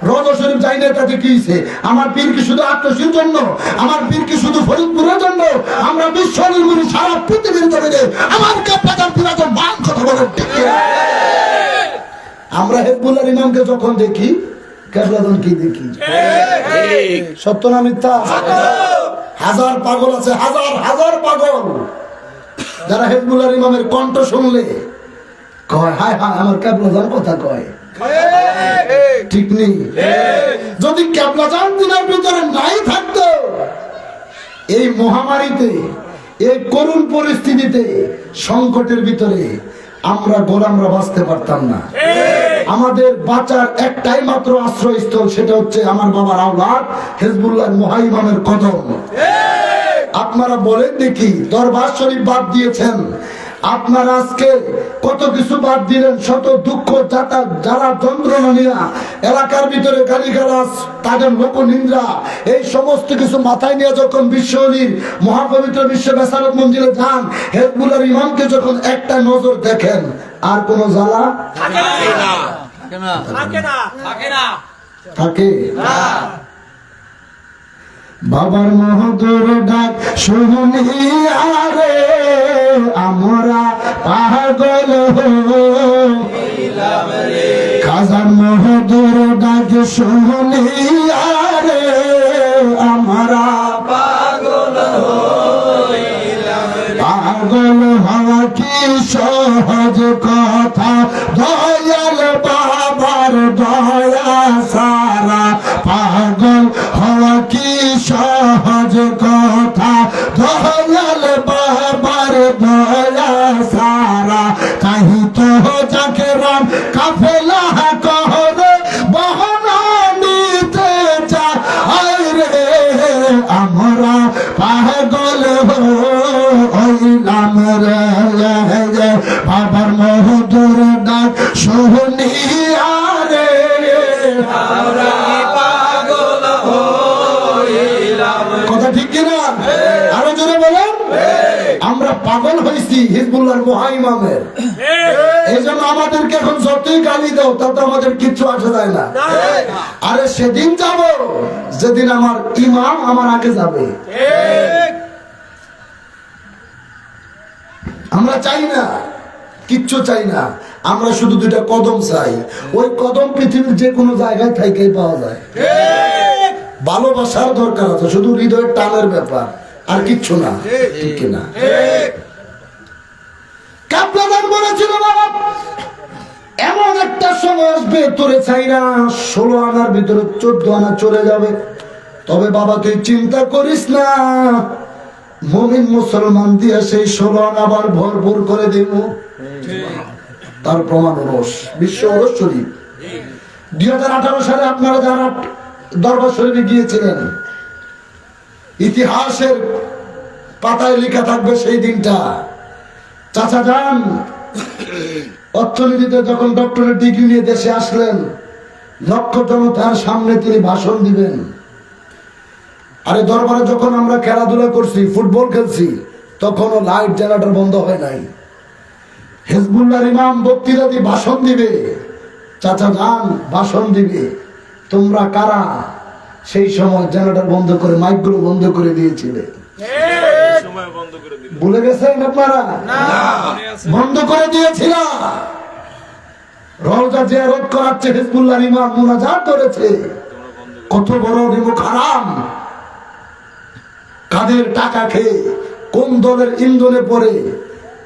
রওজা শরীফ যাই না তাতে কি হইছে? আমার পীর কি শুধু আত্মসীর জন্য? আমার পীর কি শুধু ফরিদপুরের জন্য? আমরা বিশ্বনীর মুনি সারা পৃথিবীর জমিনে আমার কাপড়ার পুরাতন মান কথা বলেন ঠিক কি? আমরা হেজবুল্লাহ ইমামকে যখন দেখি কেবলাদান কি দেখি? সত্য না মিথ্যা? হাজার পাগল আছে, হাজার হাজার পাগল যারা হেজবুল্লাহ ইমামের কণ্ঠ শুনলে কয় হায় হায় আমার কেবলাদান কথা কয়। ঠিক নেই? যদি কেবলাদান দিনের ভিতরে নাই থাকতো, এই মহামারীতে, এই করুণ পরিস্থিতিতে, সংকটের ভিতরে আমরা গোলামরা বাঁচতে পারতাম না। আমাদের বাঁচার একটাই মাত্র আশ্রয়স্থল, সেটা হচ্ছে আমার বাবার আওলাদ হেজবুল্লাহ মহাইমামের কদম। আপনারা বলেন দেখি, দরবার শরীফ বাদ দিয়েছেন, আপনারা আজকে কত কিছু বাদ দিলেন, শত দুঃখ যারা যন্ত্রণা নিয়ে এলাকার ভিতরে গালিগালাজ, তাদের লোক নিন্দা, এই সমস্ত কিছু মাথায় নিয়ে যখন বিশ্বলীর মহাপবিত্র বিশ্ব বেসারত মঞ্জিলে যান, হেজবুল্লাহ ইমামকে যখন একটা নজর দেখেন, আর কোন জ্বালা থাকে? বাবার মহদুর ডাক শুনিয়ারে আমরা পাগল হইলাম রে, খাজার মহদুর ডাক শুনিয়ারে আমরা পাগল হইলাম রে। পাগল হওয়া কি সহজ কথা, দয়াল বাবার দয়া সারা। পাগল হওয়া কি সহজ কথা, দয়াল বাবার দয়া সারা। তাই তো যাকে রাম কাফেলা করে বহনা নিতে চায় কিনা? আরো জোরে বলেন। আমরা পাগল হয়েছি হিজবুল্লাহর মহাইমামের, এই জন্য আমাদেরকে এখন যতই গালি দাও তাতে আমাদের কিচ্ছু আসে যায় না। আরে সেদিন যাব যেদিন আমার ইমাম আমার আগে যাবে। আমরা চাই না, কিচ্ছু চাই না, আমরা শুধু দুইটা কদম চাই। ওই কদম পৃথিবীর যে কোনো জায়গায় থাইকেই পাওয়া যায়। ভালোবাসার দরকার আছে, শুধু হৃদয়ের টানের ব্যাপার, আর কিচ্ছু না। ঠিক না? কাপলাদান বলেছিল বাবা এমন একটা সময় আসবে তোরে চাই না 16 আনার ভিতরে 14 আনা চলে যাবে, তবে বাবা তুই চিন্তা করিস না, মুমিন মুসলমান দিয়ে সেই 16 আনা আবার ভরপুর করে দেব। তার প্রমাণ ওরস, বিশ্ব ওরস শরীফ। 2018 সালে আপনারা যারা দরবার শরীফে গিয়েছিলেন, ইতিহাসের পাতায় লেখা থাকবে সেই দিনটা। চাচা যান অর্থনীতিতে যখন ডক্টরেট ডিগ্রি নিয়ে দেশে আসলেন, লক্ষ জনতার সামনে তিনি ভাষণ দিবেন। আরে দরবারে যখন আমরা খেলাধুলা করছি, ফুটবল খেলছি, তখনও লাইট জেনারেটর বন্ধ হয় নাই। হিজবুল্লাহর ইমাম বক্তৃতা দিয়ে ভাষণ দিবে, চাচা যান ভাষণ দিবে, তোমরা কারা সেই সময় জেনারেটর বন্ধ করে মাইকগুলো বন্ধ করে দিয়েছিলে? ভুলে গেছেন আপনারা? বন্ধ করে দিয়েছিল। রওজা জিয়ারত করাচ্ছে হিজবুল্লাহর ইমাম, মুনাজাত করেছে। কত বড় নিমুখ হারাম, কাদের টাকা খেয়ে কোন দলের ইন্ধনে পড়ে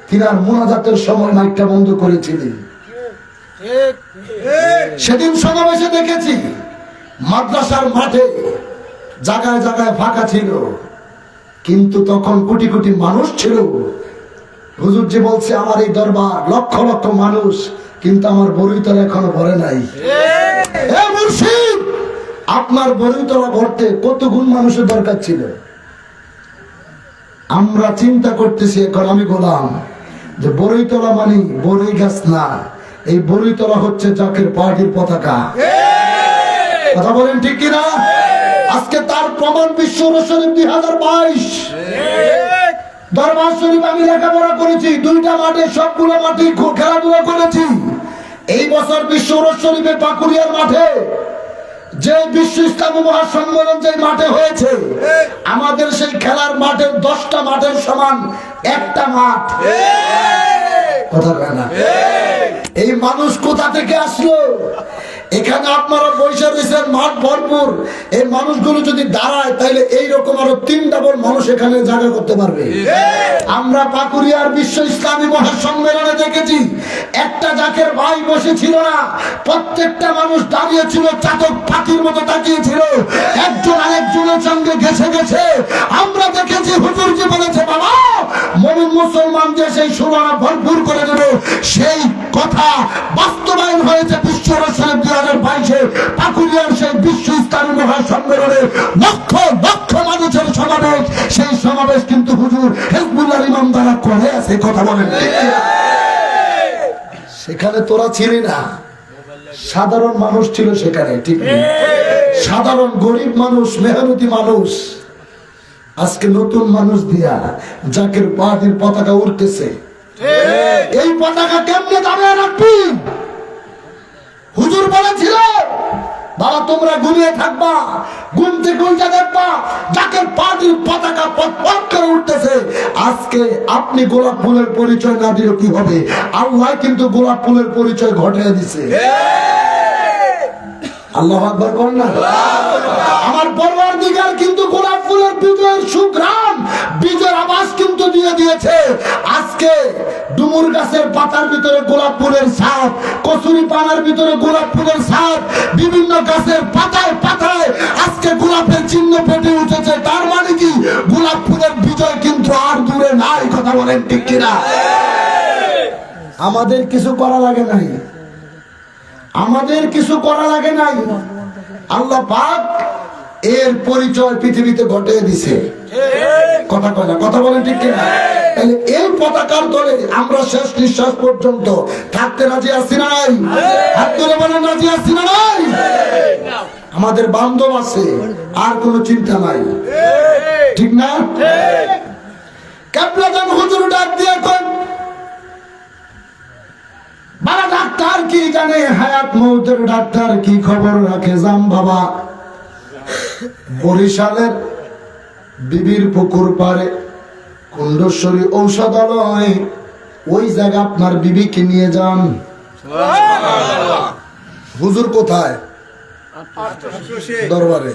তিনার মুনাজাতের সময় মাইকটা বন্ধ করেছিলেন। সেদিন সমাবেশে দেখেছি মাদ্রাসার মাঠে জায়গায় জায়গায় ফাঁকা ছিল, কিন্তু তখন কোটি কোটি মানুষ ছিল। হুজুর যে বলছে আমার এই দরবার লক্ষ লক্ষ মানুষ, কিন্তু আমার বড়ইতলা এখনো ভরে নাই। এ মুর্শিদ, আপনার বড়ইতলা ভরতে কত গুণ মানুষের দরকার ছিল। আমরা চিন্তা করতেছি এখন, আমি গোলাম, যে বড়ইতলা মানে বড়ই গাছ না, এই বড়ইতলা হচ্ছে জাকের পার্টির পতাকা। কথা বলেন ঠিক কিনা? আজকে তার প্রমাণ বিশ্ব শরীফ 2022 দরবার শরীফ। আমি লেখাপড়া করেছি, 2টা মাঠে, সবগুলো মাঠে খেলাধুলা করেছি। এই বছর বিশ্ব শরীফে পাকুড়িয়ার মাঠে যে বিশ্ব ইসলামী মহাসম্মেলন যে মাঠে হয়েছে, আমাদের সেই খেলার মাঠের 10টা মাঠের সমান একটা মাঠ। কথা কয় না? এই মানুষ কোথা থেকে আসলো? এখানে আপনারা পয়সা রয়েছেন, মাঠ ভরপুর। এই মানুষগুলো যদি দাঁড়ায় তাহলে এইরকম আরো 3 ডাবল মানুষ এখানে জায়গা করতে পারবে। আমরা পাকুড়িয়ার বিশ্ব ইসলামী মহাসম্মেলনে দেখেছি, একটা জাকের ভাই বসেছিল না, প্রত্যেকটা মানুষ দাঁড়িয়ে ছিল, চাতক পাখির মতো তাকিয়েছিল, একজন আরেকজনের সঙ্গে ঘেসে গেছে। আমরা দেখেছি হুজুর যে বলেছে বাবা মুমিন মুসলমান যে সেই 16 আনা ভরপুর করে দেবে, সেই কথা বাস্তবায়ন হয়েছে বিশ্ব শরীফ 2022 পাকুড়িয়ার সেই বিশ্ব ইসলামী মহাসম্মেলনে লক্ষ লক্ষ মানুষের সমাবেশ। সেই সমাবেশ কিন্তু হুজুর হিজবুল্লাহর ইমাম দ্বারা করে আছে। কথা বলেন ঠিক কিনা? সেখানে তোরা ছিলি না, সাধারণ মানুষ ছিল সেখানে। ঠিক না? সাধারণ গরিব মানুষ, মেহনতি মানুষ। আজকে নতুন মানুষ দিয়া জাকের পার্টির পতাকা উঠতেছে। এই পতাকা কেমনে দাঁড়িয়ে রাখবি? হুজুর বলেছিল বাবা তোমরা ঘুমিয়ে থাকবা, ঘুমতে ঘুমতে দেখবা জাকের পার্টির পতাকা পথ পথ করে উঠতেছে। আজকে আপনি গোলাপ ফুলের পরিচয় না দিলে কি হবে? আল্লাহ কিন্তু গোলাপ ফুলের পরিচয় ঘটিয়ে দিছে। আল্লাহু আকবার বলেন না? আমার পরওয়ারদিগার কিন্তু গোলাপ ফুলের বিজয়ের সুঘ্রাণ, বিজয়ের আভাস কিন্তু দিয়ে দিয়েছে। আজকে ডুমুর গাছের পাতার ভিতরে গোলাপ ফুলের ছাপ, কচুরি পানার ভিতরে গোলাপ ফুলের ছাপ, বিভিন্ন গাছের পাতায় পাতায় আজকে গোলাপের চিহ্ন ফুটে উঠেছে। তার মানে কি গোলাপ ফুলের বিজয় কিন্তু আর দূরে নাই। কথা বলেন ঠিক কিনা? আমাদের কিছু করা লাগে নাই, আমাদের কিছু করা লাগে নাই। আল্লাহ পাক এর পরিচয় পৃথিবীতে ঘটিয়ে দিছে। কথা কয় না? কথা বলেন ঠিক কিনা? তাহলে এই পতাকার দলে আমরা শেষ নিঃশ্বাস পর্যন্ত থাকতে রাজি আছি না নাই? হাত তুলে বলেন রাজি আছি না নাই? আমাদের বান্ধব আছে, আর কোনো চিন্তা নাই, ঠিক না? কাবলাদান হুজুর ডাক দিয়ে কন, বাবা ডাক্তার কি জানে, হায়াত মৌতের ডাক্তার কি খবর রাখে জাম বাবা। বরিশালের বিবির পুকুর পারে কুণ্ডেশ্বরী ঔষধালয়, ওই জায়গা আপনার বিবিকে নিয়ে যান। হুজুর কোথায়? দরবারে।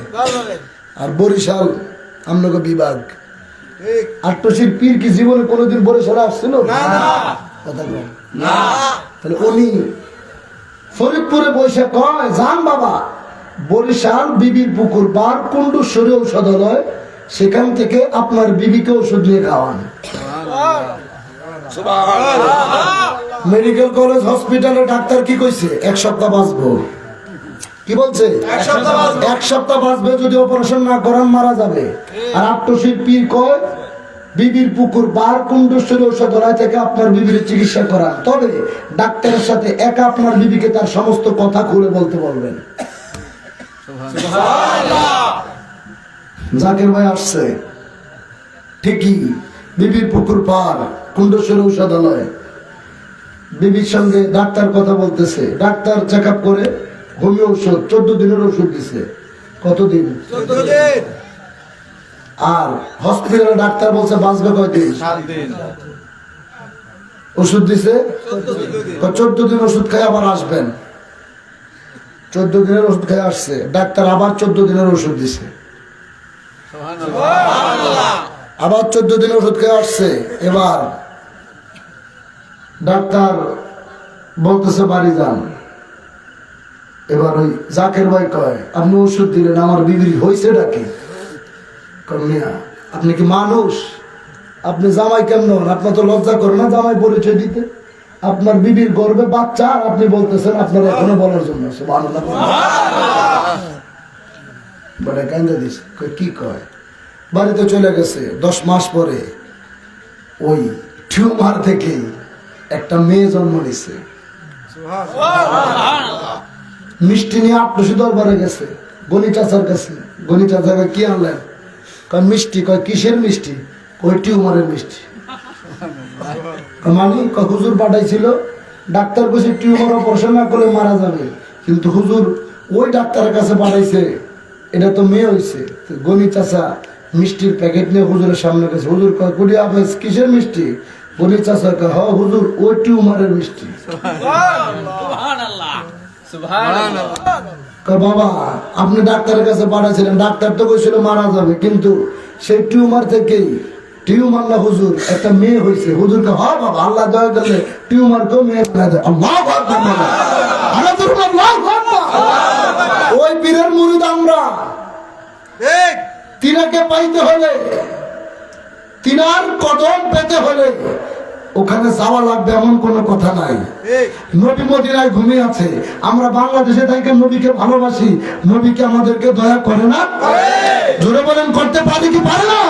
আর বরিশাল আমনগর বিভাগ। আট্টশীর পীর কি জীবনে কোনোদিন বরিশালে আসছিল? কথা বল না। তাহলে উনি ফরিদপুরে বসে কয়, যান বাবা বরিশাল বিবির পুকুর পার কুণ্ডেশ্বরী ঔষধালয়, সেখান থেকে আপনার বিবিকে ওষুধ নিয়ে খাওয়ান। মেডিকেল কলেজ হসপিটালে ডাক্তার কি কইছে? 1 সপ্তাহ বাঁচবো। কি বলছে? 1 সপ্তাহ বাঁচবে, যদি অপারেশন না করান মারা যাবে। আর আট্টশীর পীর কয়, বিবির পুকুর পার কুণ্ডেশ্বরী ঔষধালয় থেকে আপনার বিবির চিকিৎসা করান, তবে ডাক্তারের সাথে একা আপনার বিবিকে তার সমস্ত কথা খুলে বলতে বলবেন। জাকির ভাই আসছে ঠিকই, বিবির পুকুর পার কুণ্ডেশ্বরী ঔষধালয়, বিবির সঙ্গে ডাক্তার কথা বলতেছে। ডাক্তার চেক আপ করে হোমিও ঔষধ 14 দিনের ওষুধ দিছে। কতদিন? 14 দিন। আর হসপিটালে ডাক্তার বলছে বাঁচবে কয়দিন? 7 দিন। ওষুধ দিছে 14 দিন। ওষুধ খাই আবার আসবেন। 14 দিনের ওষুধ খাই আসছে, ডাক্তার আবার 14 দিনের ওষুধ দিছে। আবার 14 দিনের ওষুধ খেয়ে আসছে। এবার ডাক্তার বলতেছে বাড়ি যান। এবার ওই জাকের ভাই কয়, আপনি ওষুধ দিলেন, আমার বিবির হয়েছে ডাকি? কন্যা আপনি কি মানুষ? আপনি জামাই কেমন? আপনার তো লজ্জা করে না জামাই পরিচয় দিতে? আপনার বিবির গর্ভে বাচ্চা, আর আপনি বলতেছেন আপনার এখনো বলার জন্য। বলে কান্দা দিস, কি কয়? বাড়িতে চলে গেছে। 10 মাস পরে ওই টিউমার থেকে একটা মেয়ে জন্ম নিছে। মিষ্টি নিয়ে আট্টশী দরবারে গেছে, গনি চাচার কাছে। গনি চাচাকে কি আনলেন? কয় মিষ্টি। কয় কিসের মিষ্টি? ওই টিউমারের মিষ্টি। মানে হুজুর পাঠাইছিল, ডাক্তার কইছে টিউমার অপারেশন না করলে মারা যাবে, কিন্তু হুজুর ওই ডাক্তারের কাছে পাঠাইছে, এটা তো মেয়ে হয়েছে। গনি চাচা মিষ্টির প্যাকেট নিয়ে হুজুরের সামনে গেছে। হুজুর কয় কুড়ি আপনার কিসের মিষ্টি? গনি চাচা কয়, হ হুজুর ওই টিউমারের মিষ্টি। বাবা আপনি ডাক্তারের কাছে পাঠাইছিলেন, ডাক্তার তো কইছিল মারা যাবে, কিন্তু সেই টিউমার থেকেই, টিউমার না হুজুর, একটা মেয়ে হয়েছে। হুজুরকে হ বাবা আল্লাহ দয়া করলে টিউমার কেউ মেয়ে বানায় দেয়। আল্লাহু আকবার। ওই পীরের মুরিদ আমরা। তিনাকে পাইতে হলে, তিনার কদম পেতে হলে ওখানে যাওয়া লাগবে এমন কোনো কথা নাই। নবী মদিনায় ঘুমিয়ে আছে, আমরা বাংলাদেশে থেকে নবীকে ভালোবাসি, নবীকে আমাদেরকে দয়া করে না? জোরে বলেন করতে পারে কি পারে না?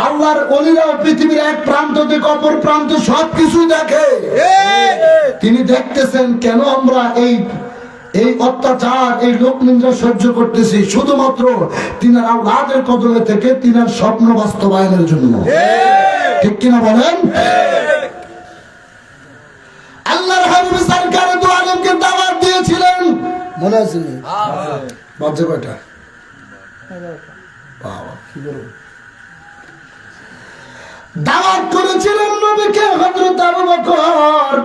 আল্লাহর ওলিরা পৃথিবীর এক প্রান্ত থেকে অপর প্রান্ত সবকিছু দেখে। তিনি দেখতেছেন কেন আমরা এই অত্যাচার, এই লোক নিন্দা সহ্য করতেছি, শুধুমাত্র তিনার আওলাদের কদমে থেকে তিনার স্বপ্ন বাস্তবায়নের জন্য। ঠিক কিনা বলেন? আল্লাহর হাবিব সরকারে দু আলমকে দাওয়াত দিয়েছিলেন, মনে আছে? বাজে কয়টা? বাবা কি বলবো, দাওয়াত করেছিলেন নবীকে হযরত আবু বকর।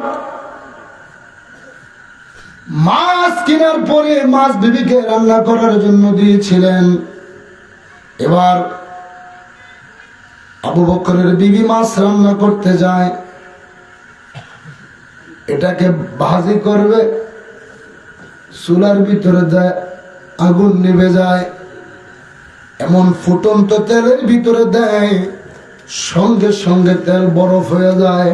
মাছ কেনার পরে মাছ বিবিকে রান্না করার জন্য দিয়েছিলেন। এবার আবু বকরের বিবি মাছ রান্না করতে যায়, এটাকে ভাজি করবে, চুলার ভিতরে দেয়, আগুন নিভে যায়, এমন ফুটন্ত তেলের ভিতরে দেয়, সঙ্গে সঙ্গে তেল বরফ হয়ে যায়।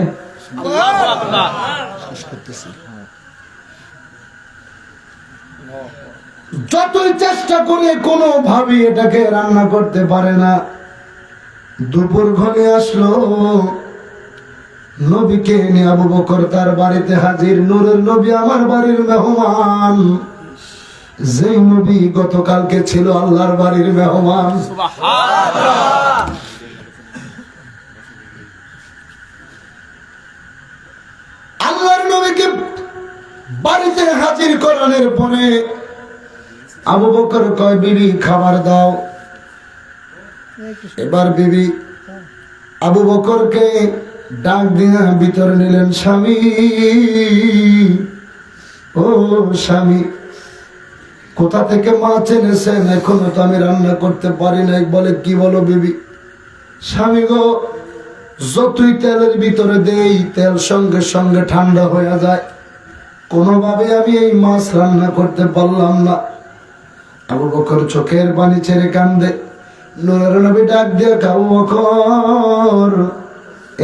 যতই চেষ্টা করে কোনো ভাবে এটাকে রান্না করতে পারে না। দুপুর ঘনিয়ে আসলো, নবীকে নিয়ে আবু বকর তার বাড়িতে হাজির। নূরের নবী আমার বাড়ির মেহমান, যেই নবী গতকালকে ছিল আল্লাহর বাড়ির মেহমান, আল্লাহর নবীকে বাড়িতে হাজির করানোর পরে আবু বকর কয়, বিবি খাবার দাও। এবার বিবি আবু বকরকে ডাক দিয়া ভিতরে নিলেন। স্বামী, ও স্বামী, কোথা থেকে মাছ এনেছেন? এখনো তো আমি রান্না করতে পারি নাই। বলে, কি বলো বিবি? স্বামী গো, যতই তেলের ভিতরে দেই তেল সঙ্গে সঙ্গে ঠান্ডা হয়ে যায়, কোনোভাবে আমি এই মাছ রান্না করতে পারলাম না। আবু বকর চোখের পানি ছেড়ে কান্দে। নূরের নবী ডাক দিয়ে, আবু বকর,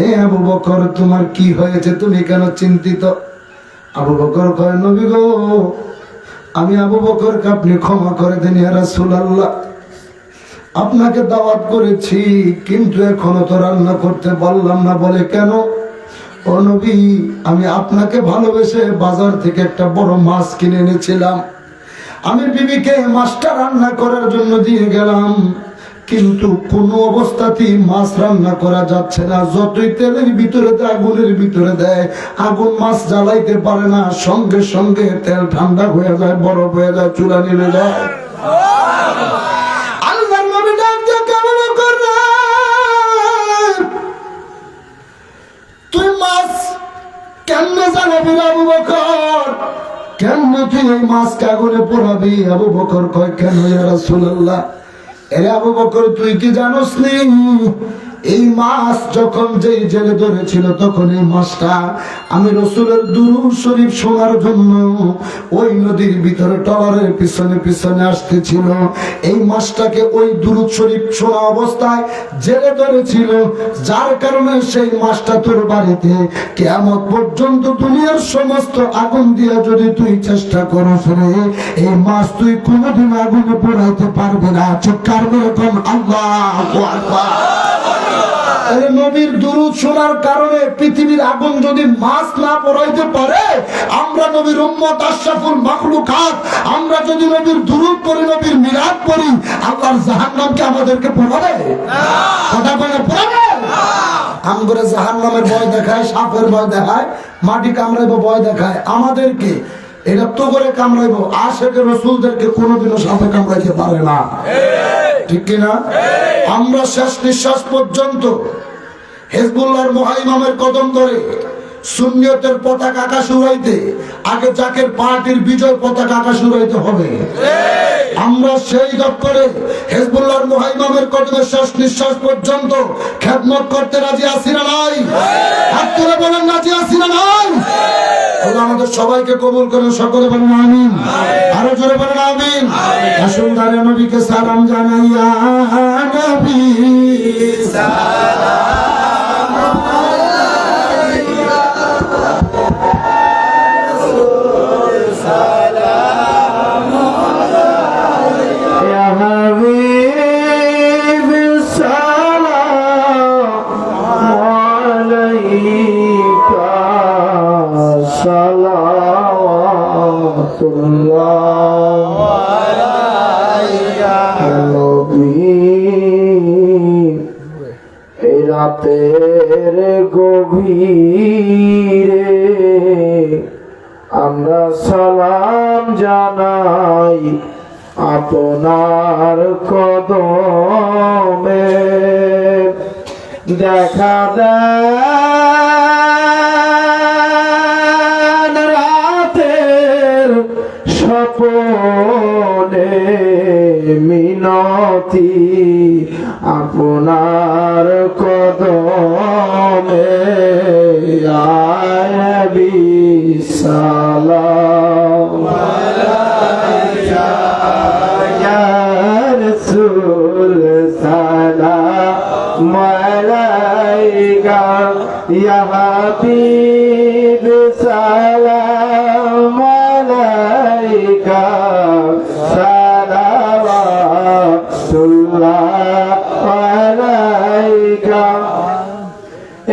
এ আবু বকর, তোমার কি হয়েছে? তুমি কেন চিন্তিত? আবু বকর কয়, নবী গো, আমি আবু বকরকে আপনি ক্ষমা করে দেন ইয়া রাসূলুল্লাহ। আপনাকে দাওয়াত করেছি কিন্তু এখনো তো রান্না করতে পারলাম না। বলে, কেন? ও নবী, আমি আপনাকে ভালোবেসে বাজার থেকে একটা বড় মাছ কিনে এনেছিলাম। আমি বিবিকে মাছটা রান্না করার জন্য দিয়ে গেলাম, কিন্তু কোনো অবস্থাতেই মাছ রান্না করা যাচ্ছে না। যতই তেলের ভিতরে দেয়, আগুনের ভিতরে দেয়, আগুন মাছ জ্বালাইতে পারে না। সঙ্গে সঙ্গে তেল ঠান্ডা হয়ে যায়, বরফ হয়ে যায়, চুলা নিভে যায়। আল্লাহর নবী ডাক দিয়ে, আবু বকর রে, তুই মাছ কেমনে জ্বালাবি আবু বকর? কেন তুই এই মাছকে আগুনে পোড়াবি? আবু বকর কয়, কেন ইয়া রাসূলুল্লাহ? এরে আবু বকর, তুই কি জানোস নি, এই মাছ যখন যেই জেলে ধরেছিল তখন এই মাছটা আমি রাসূলের দুরূদ শরীফ শোনার জন্য ওই নদীর ভিতরে টলারের পিছনে পিছনে আসতেছিল। এই মাছটাকে ওই দুরূদ শরীফ শোনা অবস্থায় জেলে ধরেছিল, যার কারণে সেই মাছটা তোর বাড়িতে কিয়ামত পর্যন্ত দুনিয়ার সমস্ত আগুন দিয়া যদি তুই চেষ্টা করস রে, এই মাছ তুই কোনোদিন আগুনে পোড়াইতে পারবি না। চিৎকার করে কোন আল্লাহু আকবার। নবীর দুরূদ শোনার কারণে পৃথিবীর আগুন যদি মাছ না পোড়াইতে পারে, আমরা নবীর উম্মত আশরাফুল মাখলুকাত, আমরা যদি নবীর দুরূদ পড়ি, নবীর মিলাদ পড়ি, আল্লাহর জাহান্নামকে আমাদেরকে পোড়াবে? কথা বলে পোড়াবে? আমগরে জাহান্নামের ভয় দেখায়, সাপের ভয় দেখায়, মাটি কামড়াইবো ভয় দেখায়। আমাদেরকে এটা তো করে কামড়াইবো, আশেকে রাসূলদেরকে কোনোদিনও সাপে কামড়াইতে পারে না। ঠিক কিনা? আমরা শেষ নিঃশ্বাস পর্যন্ত হিজবুল্লাহর মুহাইমামের কদম ধরে সুন্নিয়তের পতাকা আকাশে উড়াইতে, আগে জাকের পার্টির বিজয় পতাকা আকাশে উড়াইতে হবে। আমরা সেই দপ্তরে হিজবুল্লাহর মুহাইমামের কদমে শেষ নিঃশ্বাস পর্যন্ত খেদমত করতে রাজি আছি না নাই? হাত তুলে বলেন, রাজি আছি না নাই? আল্লাহ আমাদের সবাইকে কবুল করে, সকলে বলেন আমিন। আরো জোরে বলেন আমিন। আসুন দাঁড়ে নবীকে সালাম জানাইয়া, নবী সালাম রাতের গভীরে আমরা সালাম জানাই আপনার কদমে। দেখা দেন রাতের স্বপনে মিনতি আপনার কদমে। আয়বি সালাম আলাইকা ইয়া রাসূল, সালাম আলাইকা ইয়া হাবিব, সালাম আলাইকা, সালাওয়াতুল্লাহ আলাইকা।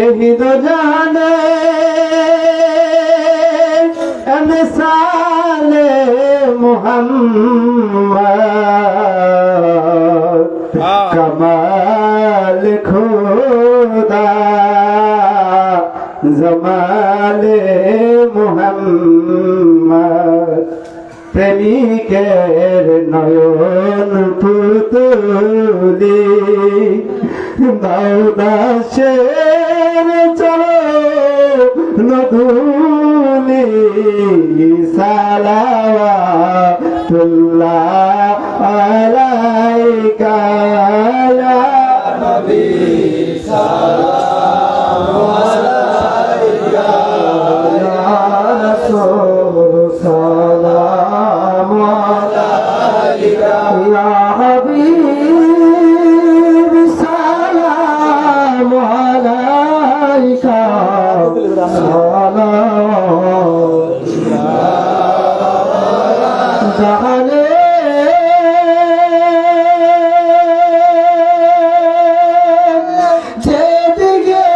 এই তো জানে মিসালে মোহাম্মদ কমাল খোদা জমালে মোহাম্মদ প্রেমিকের নয়ন পুতুলি দাউদাসের চলো নদুলি সালাওয়াতুল্লাহ আলাইকা ইয়া নবী সালাম আলাইকা ইয়া রাসূল সালাম আলাইকা ইয়া হাবিব সালাম আলাইকা জাহানে যেদিকে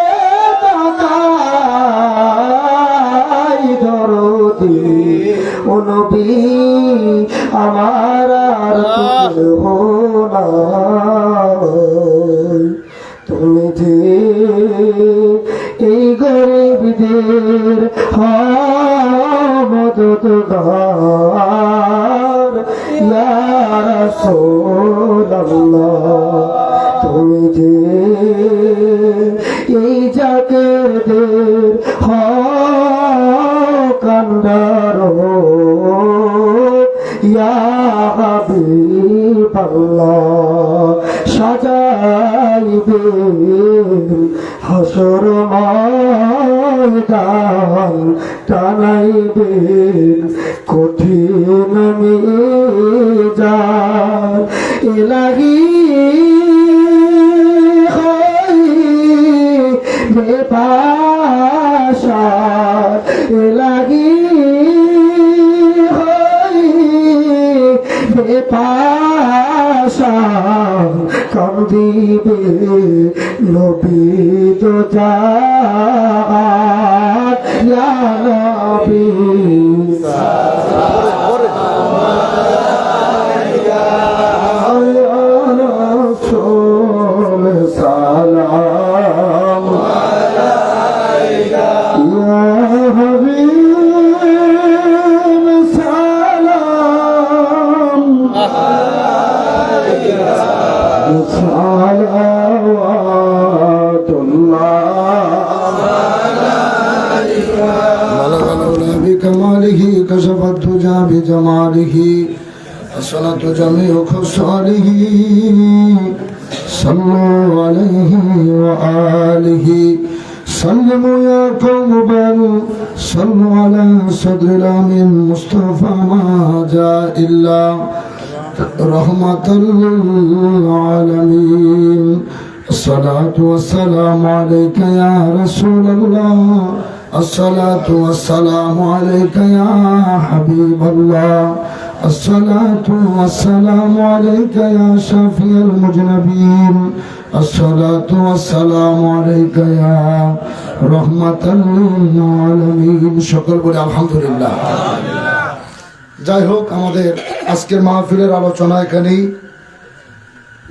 তাকাই দরদি ও নবী আমার আর কেহ নাই। তুমি যে এই গরিবদের মদদগার ইয়া রাসূলুল্লাহ, তুমি যে এই জাকেরদের কান্ডার ইয়া হাবিবাল্লাহ, সাজাইবেন হাসর ময়দান, টানাইবেন কঠিন মিজান। ইলাহি বেপাশা, ইলাহি বেপাশা কান্দিবে নবী তো জান ইয়া নবী ইয়া রাসূল সালাম আলাইকা ইয়া হাবিব সালাম আলাইকা بكماله كشف الدجى بجماله الصلاة جميع خصاله صلوا عليه وآله سلموا يا قوم صلوا على صدر الأمين مصطفى ما جاء إلا رحمة للعالمين. الصلاة والسلام عليك يا رسول الله، الصلاة والسلام عليك يا حبيب الله، الصلاة والسلام عليك يا شافي المذنبين، الصلاة والسلام عليك يا رحمة للعالمين. সকল বলে আলহামদুলিল্লাহ। যাই হোক, আমাদের আজকের মাহফিলের আলোচনা এখানেই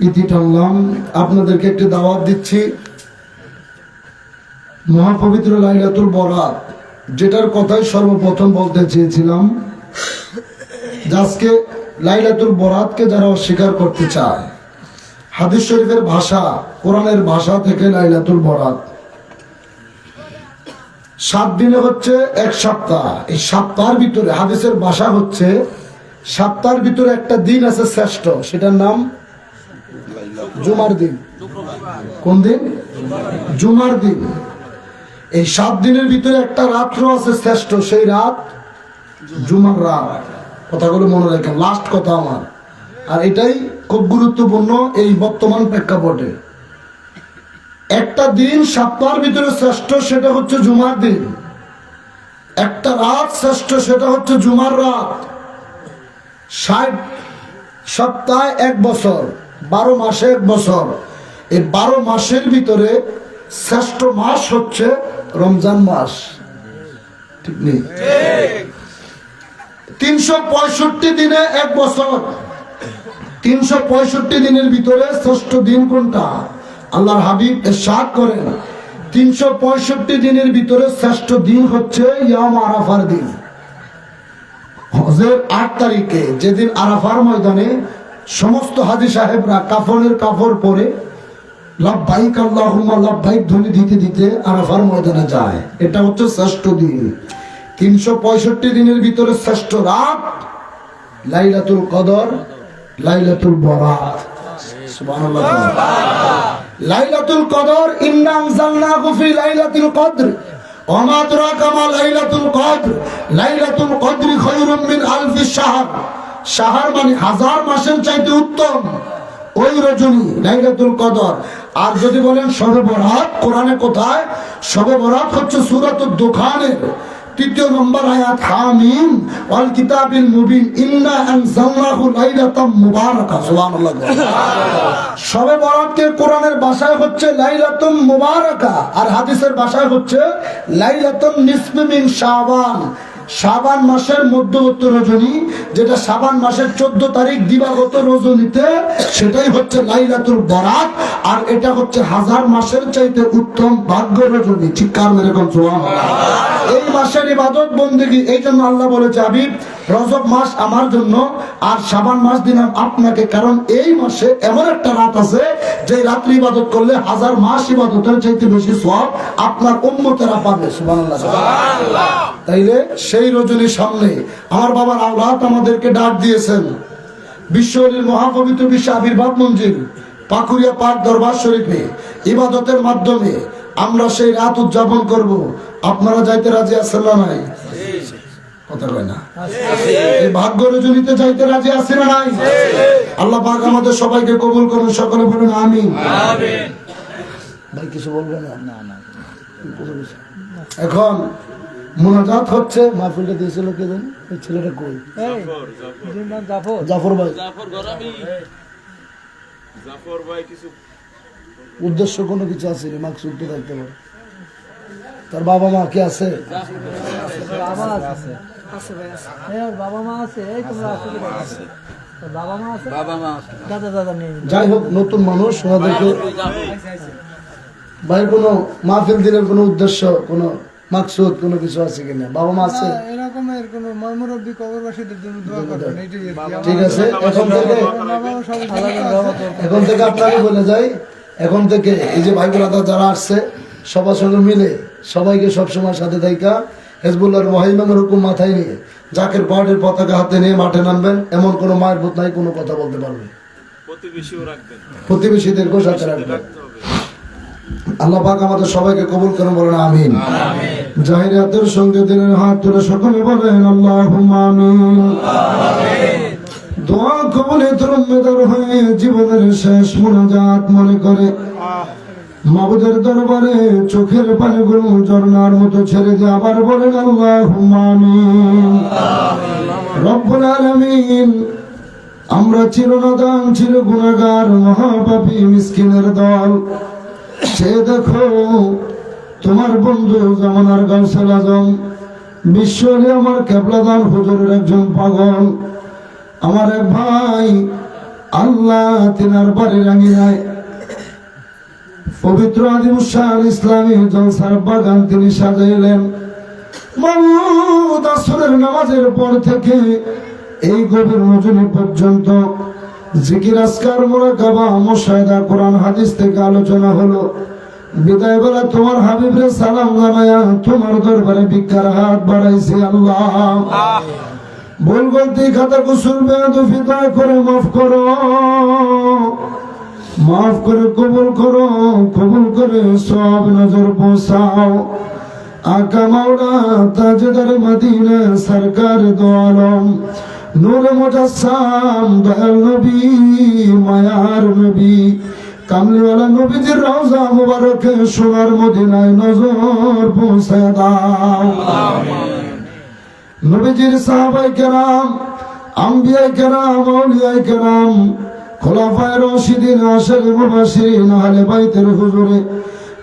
ইতি টানলাম। আপনাদেরকে একটি দাওয়াত দিচ্ছি, মহাপবিত্র লাইলাতুল বরাত, যেটার কথাই সর্বপ্রথম বলতে চেয়েছিলাম। আজকে লাইলাতুল বরাতকে যারা অস্বীকার করতে চায়, হাদিস শরীফের ভাষা, কোরআনের ভাষা থেকে লাইলাতুল বরাত 7 দিনে হচ্ছে 1 সপ্তাহ। এই সপ্তাহের ভিতরে হাদিসের ভাষা হচ্ছে সপ্তাহের ভিতরে একটা দিন আছে শ্রেষ্ঠ, সেটার নাম জুমার দিন। কোন দিন? জুমার দিন। এই 7 দিনের ভিতরে একটা রাত্র আছে শ্রেষ্ঠ, সেই রাত জুমার রাত। কথাগুলো মনে রাখেন, লাস্ট কথা আমার। আর এটাই খুব গুরুত্বপূর্ণ এই বর্তমান প্রেক্ষাপটে। একটা দিন সপ্তাহের ভিতরে শ্রেষ্ঠ, সেটা হচ্ছে জুমার দিন। একটা রাত শ্রেষ্ঠ, সেটা হচ্ছে জুমার রাত। 60 সপ্তাহে 1 বছর, 12 মাসে 1 বছর। এই 12 মাসের ভিতরে শ্রেষ্ঠ মাস হচ্ছে রমজান মাস। ঠিক নেই? 365 দিনে এক বছর, 365 দিনের ভিতরে শ্রেষ্ঠ দিন কোনটা? আল্লাহর হাবিব ইরশাদ করেন 365 দিনের ভিতরে শ্রেষ্ঠ দিন হচ্ছে ইয়াম আরাফার দিন। হজের 8 তারিখে যেদিন আরাফার ময়দানে সমস্ত হাজী সাহেবরা কাফনের কাপড় পরে লাব্বাইক আল্লাহুম্মা লাব্বাইক ধ্বনি দিতে দিতে আরাফার ময়দানে যায়, এটা হচ্ছে শ্রেষ্ঠ দিন। 365 দিনের ভিতরে শ্রেষ্ঠ রাত লাইলাতুল কদর, লাইলাতুল বরাত। সুবহানাল্লাহ। লাইলাতুল কদর ইন্না আনজালনাহু ফি লাইলাতুল কদর ওয়া মা আদরাকা মা লাইলাতুল কদর লাইলাতুল কদরি খায়রুম মিন আলফি শাহর। শাহর মানে হাজার মাসের চাইতে উত্তম ওই রজনী লাইলাতুল কদর। আর যদি বলেন শবে বরাত, কোরআনে কোথায়? শবে বরাত হচ্ছে সূরাতুদ দুখানের 3 নম্বর আয়াত, হামিম ওয়াল কিতাবিল মুবিন ইন্না আনজালনাহু লাইলাতাম মুবারাকা। সুবহানাল্লাহ। শবে বরাতকে কোরআনের ভাষায় হচ্ছে লাইলাতুম মুবারাকা, আর হাদিসের ভাষায় হচ্ছে লাইলাতুন নিসফি মিন শাবান। শাবান মাসের মধ্যবর্তী রজনী, যেটা শাবান মাসের 14 তারিখ দিবাগত রজনীতে, সেটাই হচ্ছে লাইলাতুল বরাত। আর এটা হচ্ছে হাজার মাসের চাইতে উত্তম ভাগ্য রজনী। ঠিক কার এরকম সুবহানাল্লাহ। এই মাসের ইবাদত বন্দেগী, এই জন্য আল্লাহ বলেছে হাবিব রজব মাস আমার জন্য আর শাবান মাস দিলাম আপনাকে, কারণ এই মাসে এমন একটা রাত আছে যে রাত্রি ইবাদত করলে হাজার মাস ইবাদতের চাইতে বেশি সওয়াব আপনার উম্মতেরা পাবে। সুবহানাল্লাহ। তাইলে সেই রজনীর সামনে আমার বাবার আওলাদ আমাদেরকে ডাক দিয়েছেন বিশ্বলীর মহাপবিত্র বিশ্ব আবির্ভাব মঞ্জিল পাকুড়িয়া পাক দরবার শরীফে ইবাদতের মাধ্যমে আমরা সেই রাত উদযাপন করব। আপনারা যাইতে রাজি আছেন না নাই? কথা কয় না? এই ভাগ্য রজনীতে যাইতে রাজি আছেন না নাই? আল্লাহ পাক আমাদের সবাইকে কবুল করুন, সকলে বলুন আমিন। আমিন। ভাই কিছু বলবে না? না না। এখন মুনাজাত হচ্ছে। মাহফিলটা দিয়েছিল কে জানি? এই ছেলেটা কই? জাফর ভাই। জাফর ভাই কিছু উদ্দেশ্য কোনো কিছু আছে রে? মাকসুদ তো থাকতে পারে। তার বাবা মা কি আছে? যাই হোক, নতুন মানুষ, ওনাদেরকে ভাই কোনো মাহফিল দিনের কোনো উদ্দেশ্য, কোনো মাকসুদ, কোনো কিছু আছে কিনা? বাবা মা আছে? ঠিক আছে। এখন থেকে আপনাকে বলে যাই, এখন থেকে এই যে ভাই ব্রাদার যারা আসছে সবার সঙ্গে মিলে সবাইকে সবসময় সাথে থাকা হেজবুল্লাহর মহিমামের হুকুম মাথায় নিয়ে জাকের পাহাড়ের পতাকা হাতে নিয়ে মাঠে নামবেন। এমন কোনো মায়ের ভূত নাই কোনো কথা বলতে পারবে, প্রতিবেশীদেরকেও সাথে রাখবেন। আল্লাহ পাক আমাদের সবাইকে কবুল করেন, বলেন আমিন। জাহিরিয়াতের সঙ্গে দিনের হাত তুলে সকলে বলেন আল্লাহুম্মা আমিন। দোয়া কবুলে তরুণদার হয়ে জীবনের শেষ মুনাজাত মনে করে মাবুদের দরবারে চোখের পানিগুলো ঝর্ণার মতো ছেড়ে দিয়ে আবার বলেন আল্লাহুম্মা আমিন। রব্বুল আলামিন, আমরা চিরনাদান চির গুনাহগার মহাপাপী মিসকিনের দল, সে দেখো তোমার বন্ধু জামানার গাউসুল আজম বিশ্বলি আমার কেবলাদান হুজুরের একজন পাগল, আমার এক ভাই আল্লাহ তিনার বাড়ির আঙিনায় পবিত্র আদিমুসান ইসলামী জলসার বাগান তিনি সাজাইলেন। মাহমুদ আসরের নামাজের পর থেকে এই গভীর রজনী পর্যন্ত জিকির আজকার মুরাকাবা মুশাহিদা কোরআন হাদিস থেকে আলোচনা হলো। বিদায় বেলা তোমার হাবিবরে সালাম জানায়া তোমার দরবারে ভিক্ষার হাত বাড়াইছি। আল্লাহ ভুল গলতি খাতা কুসুর বেয়াদবি দয়া করে মাফ করো, মাফ করে কবুল করো, কবুল করে সব নজর পৌঁছাও। আকা মাওলা তাজদার মদিনা সরকার দো আলম নূরে মুজাসসাম দয়াল নবী মায়ার নবী কামলিওয়ালা নবীজির রওজা মুবারকে সোনার মদিনায় নজর পৌঁছে দাও। নবীজির সাহাবায়ে কেরাম, আম্বিয়ায়ে কেরাম, আউলিয়ায়ে কেরাম, খোলাফায়ে রাশিদিন, আশারে মুবাশশিরিন, আহলে বাইতের হুজুরে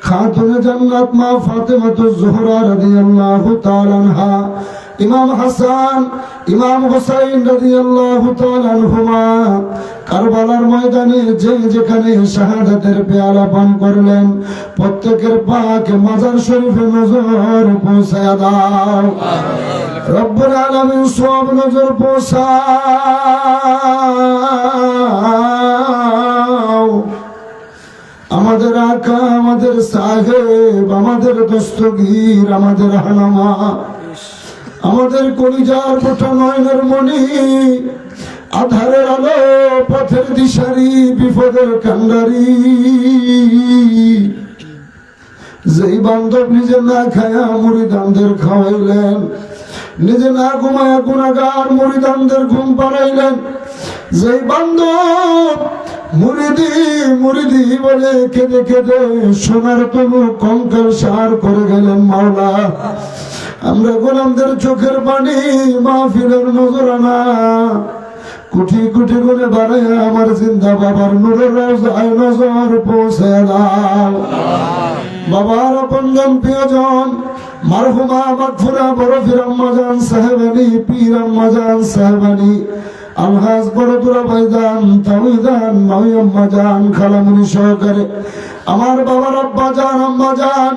খাতুনে জান্নাত মা ফাতেমাতুজ জোহরা রাদিয়াল্লাহু তাআলা আনহা, ইমাম হাসান, ইমাম হুসাইন রাদিয়াল্লাহু তাআলা আনহুমা কারবালার ময়দানে যেখানে শাহাদাতের পেয়ালা পান করলেন, প্রত্যেকের পাক মাজার শরীফে নজর পৌঁছায়া দাও। রব্বুল আলামিন সব নজর পৌঁছাও। আমাদের আকা, আমাদের সাহেব, আমাদের দস্তগীর, আমাদের হানামা, আমাদের কলিজার ফোটা নয়নের মণি, আধারের আলো, পথের দিশারি, বিপদের কান্ডারি, যেই বান্ধব নিজে না খায়া মুরিদানদের খাওয়াইলেন, নিজে না ঘুমায়া গুনাহগার মুরিদানদের ঘুম পাড়াইলেন, যেই বান্ধব মুরিদি মুরিদি বলে কেঁদে কেঁদে সোনার তনু কঙ্কাল সার করে গেলেন মাওলা, আমরা গোলামদের চোখের পানি মাহফিলের নজরানা কুঠি কুঠি করে বাড়ায় আমার জিন্দা বাবার নূরের রওজায় নজর পৌঁছে দাও। বাবার আপনজন প্রিয়জন মারহুমা মাগফুরা বরফির আম্মাজান সাহেবানি, পীর আম্মাজান সাহেবানি, আলহাজ বড়দুরা ভাইজান, তাওইদান নয় আম্মাজান, খালামুনি সহকারে আমার বাবার আব্বাজান আম্মাজান,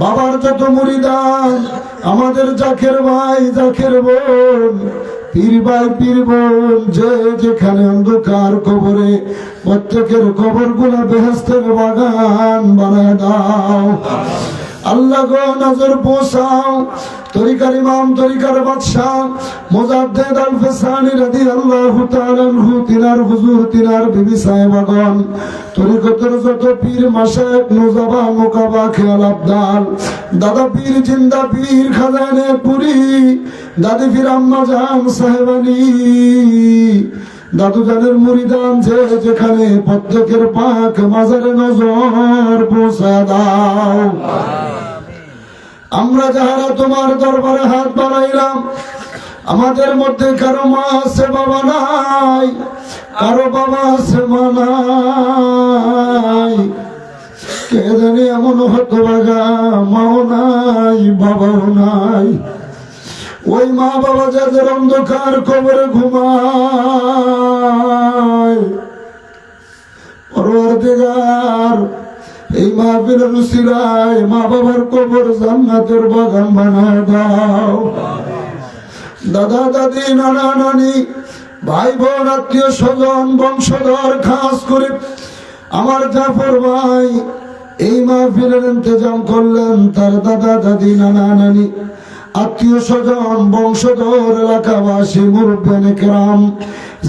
বাবার যত মুরিদান, আমাদের জাকের ভাই জাকের বোন, পীর ভাই পীর বোন, যে যেখানে অন্ধকার কবরে, প্রত্যেকের কবর গুলা বেহেশতের বাগান বানায় দাও। আল্লাহ গো নজর পৌঁছাও। তরিকার ইমাম, তরিকার বাদশাহ মুজাদ্দিদ আল ফিসানি রাদিয়াল্লাহু তাআলা আনহু, তিনার হুজুর, তিনার বিবি সাহেবাগণ, তরিকতের যত পীর মাশায়েখ, নুজাবা, মুকাবা, খেয়াল আবদাল, দাদা পীর, জিন্দা পীর, খাজানে পুরি, দাদি পীর আম্মাজান সাহেবানি, দাদু জানের মুরিদান, যে যেখানে প্রত্যেকের পাক মাজারে নজর পৌঁছা দাও। আমরা যাহারা তোমার দরবারে হাত বাড়াইলাম, আমাদের মধ্যে কারো মা আছে বাবা নাই, কারো বাবা আছে মা নাই, কে জানি এমন হতো বাগা মাও নাই বাবাও নাই, ওই মা বাবা যাদের অন্ধকার কবরে ঘুমায়, পরওয়ারদিগার এই মাহফিলের উসিলায় মা বাবার কবর জান্নাতের বাগান বানায় দাও। দাদা দাদি, নানা নানি, ভাই বোন, আত্মীয় স্বজন, বংশধর, খাস করে আমার জাফর ভাই এই মাহফিলের ইন্তজাম করলেন, তার দাদা দাদি, নানা নানি, আত্মীয় স্বজন, বংশধর, এলাকাবাসী, মুরব্বিয়ানে কেরাম,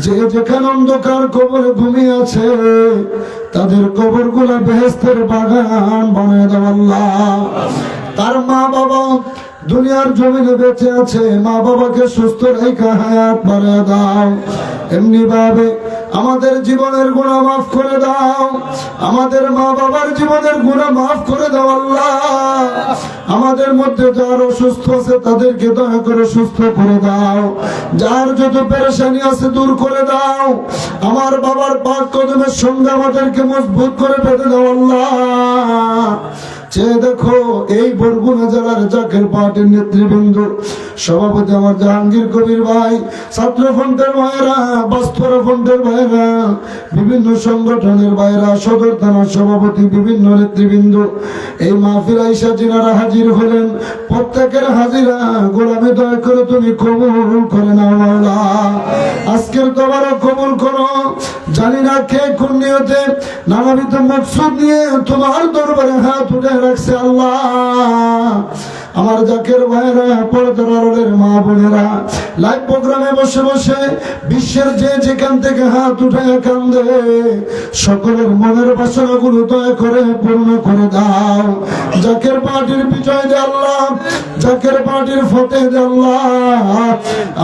যে যেখানে অন্ধকার কবরে ঘুমিয়ে আছে, তাদের কবর গুলা বেহেশতের বাগান বানায় দাও আল্লাহ। তার মা বাবা দুনিয়ার জমিনে বেঁচে আছে, মা বাবাকে সুস্থ রেখে হায়াত বাড়ায় দাও। এমনি ভাবে আমাদের জীবনের গুনাহ মাফ করে দাও, আমাদের মা বাবার জীবনের গুনাহ মাফ করে দাও আল্লাহ। আমাদের মধ্যে যার অসুস্থ আছে তাদেরকে দয়া করে সুস্থ করে দাও, যার যত পেরেশানি আছে দূর করে দাও। আমার বাবার পাক কদমের সঙ্গে আমাদেরকে মজবুত করে বেঁধে দাও আল্লাহ। চেয়ে দেখো এই বরগুনা জেলার জাকের পার্টির নেতৃবৃন্দ, সভাপতি আমার জাহাঙ্গীর কবির ভাই, ছাত্র ফ্রন্টের ভাইরা, বাস্তরা ফ্রন্টের ভাইরা, বিভিন্ন সংগঠনের ভাইরা, সদর থানার সভাপতি, বিভিন্ন নেতৃবৃন্দ, এই মাহফিল আইসা যিনারা হাজির হলেন, প্রত্যেকের হাজিরা গোলামে দয়া করে তুমি কবুল করে নাও মাওলা। আজকের তোমার কবুল করো। জানি না কে কোন নিয়তে নানাবিধ মকসুদ নিয়ে তোমার দরবারে হাত উঠে রাখছে আল্লাহ। আমার জাকের ভাইরা, পর্দার আড়ালের মা বোনেরা, লাইভ প্রোগ্রামে বসে বসে বিশ্বের যে যেখান থেকে হাত উঠায় কান্দে, সকলের মনের বাসনাগুলো দয়া করে পূর্ণ করে দাও। জাকের পার্টির বিজয় দে আল্লাহ, জাকের পার্টির ফতেহ দে আল্লাহ।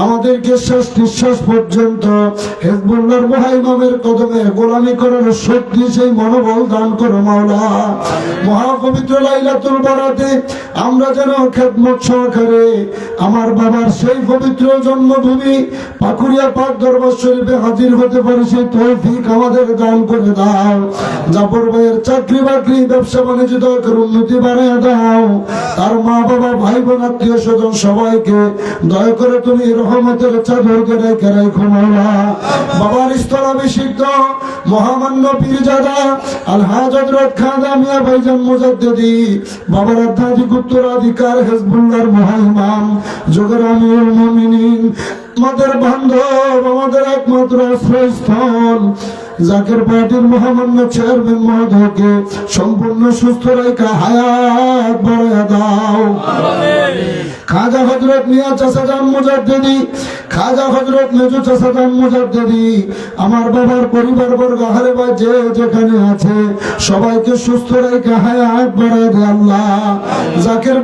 আমাদেরকে শেষ নিঃশ্বাস পর্যন্ত হিজবুল্লাহর মুহাইমামের কদমে গোলামি করার শক্তি, সেই মনোবল দান করো মাওলা। মহাপবিত্র লাইলাতুল বারাতে আমরা যেন খেদমত সহকারে আমার বাবার সেই পবিত্র জন্মভূমি পাকুড়িয়া পাক দরবার শরীফে হাজির হতে পারে সেই তৌফিক আমাদের দান করে দাও। জাফর ভাইয়ের চাকরি বাকরি ব্যবসা বাণিজ্য দয়া করে উন্নতি বাড়াইয়া দাও। তার মা বাবা ভাই বোন আত্মীয় স্বজন সবাইকে দয়া করে তুমি রহমতের চাদর দিয়ে কেরাই ঘুমাওয়া। বাবার স্থলাভিষিক্ত মহামান্য পীরজাদা আলহাজ হযরত খাজা মিয়া ভাইজান মুজাদ্দিদি, বাবার আধ্যাত্মিক উত্তরাধিকার হেজবুল্লাহর মহাইমাম যোগের আমিরুল মুমিনিন, আমাদের বান্ধব, আমাদের একমাত্র আশ্রয়স্থল জাকের পার্টির মহামান্য চেয়ারম্যান মহোদয়কে সম্পূর্ণ সুস্থ রেখা হায়াত বাড়াইয়া দাও। খাজা হযরত মিয়া চাচাজান মুজাদ্দিদি, খাজা হযরত মেজু চাচাজান মুজাদ্দিদি, আমার বাবার পরিবার বর্গ হারে বা যে যেখানে আছে সবাইকে সুস্থ রেখে হায়াত বাড়াইয়া দে আল্লাহ। জাকের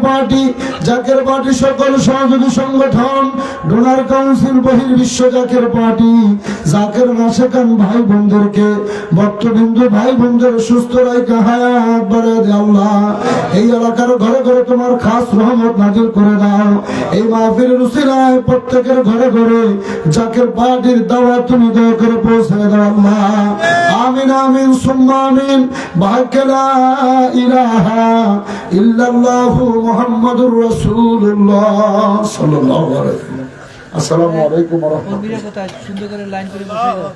পার্টি সকল সহযোগী সংগঠন, ডোনার কাউন্সিল, বহির্বিশ্ব জাকের পার্টি, জাকের নাশেকান ভাই বোনদেরকে, ভক্তবিন্দু ভাই বোনদের সুস্থ রেখে হায়াত বাড়াইয়া দে আল্লাহ। এই এলাকার ঘরে ঘরে তোমার খাস রহমত নাজিল করে দাও। এই মাহফিলের উসিলায় প্রত্যেকের ঘরে ঘরে জাকের পার্টির দাওয়াত তুমি দয়া করে পৌঁছে দাও আল্লাহ। আমিন আমিন সুম্মা আমিন। বাহাক্কালা ইলাহা ইল্লাল্লাহু মুহাম্মাদুর রাসূলুল্লাহ সাল্লাল্লাহু আলাইহি ওয়াসাল্লাম। আসসালামু আলাইকুম ওয়া রাহমাতুল্লাহ। সুন্দর করে লাইন করে বসাই দাও।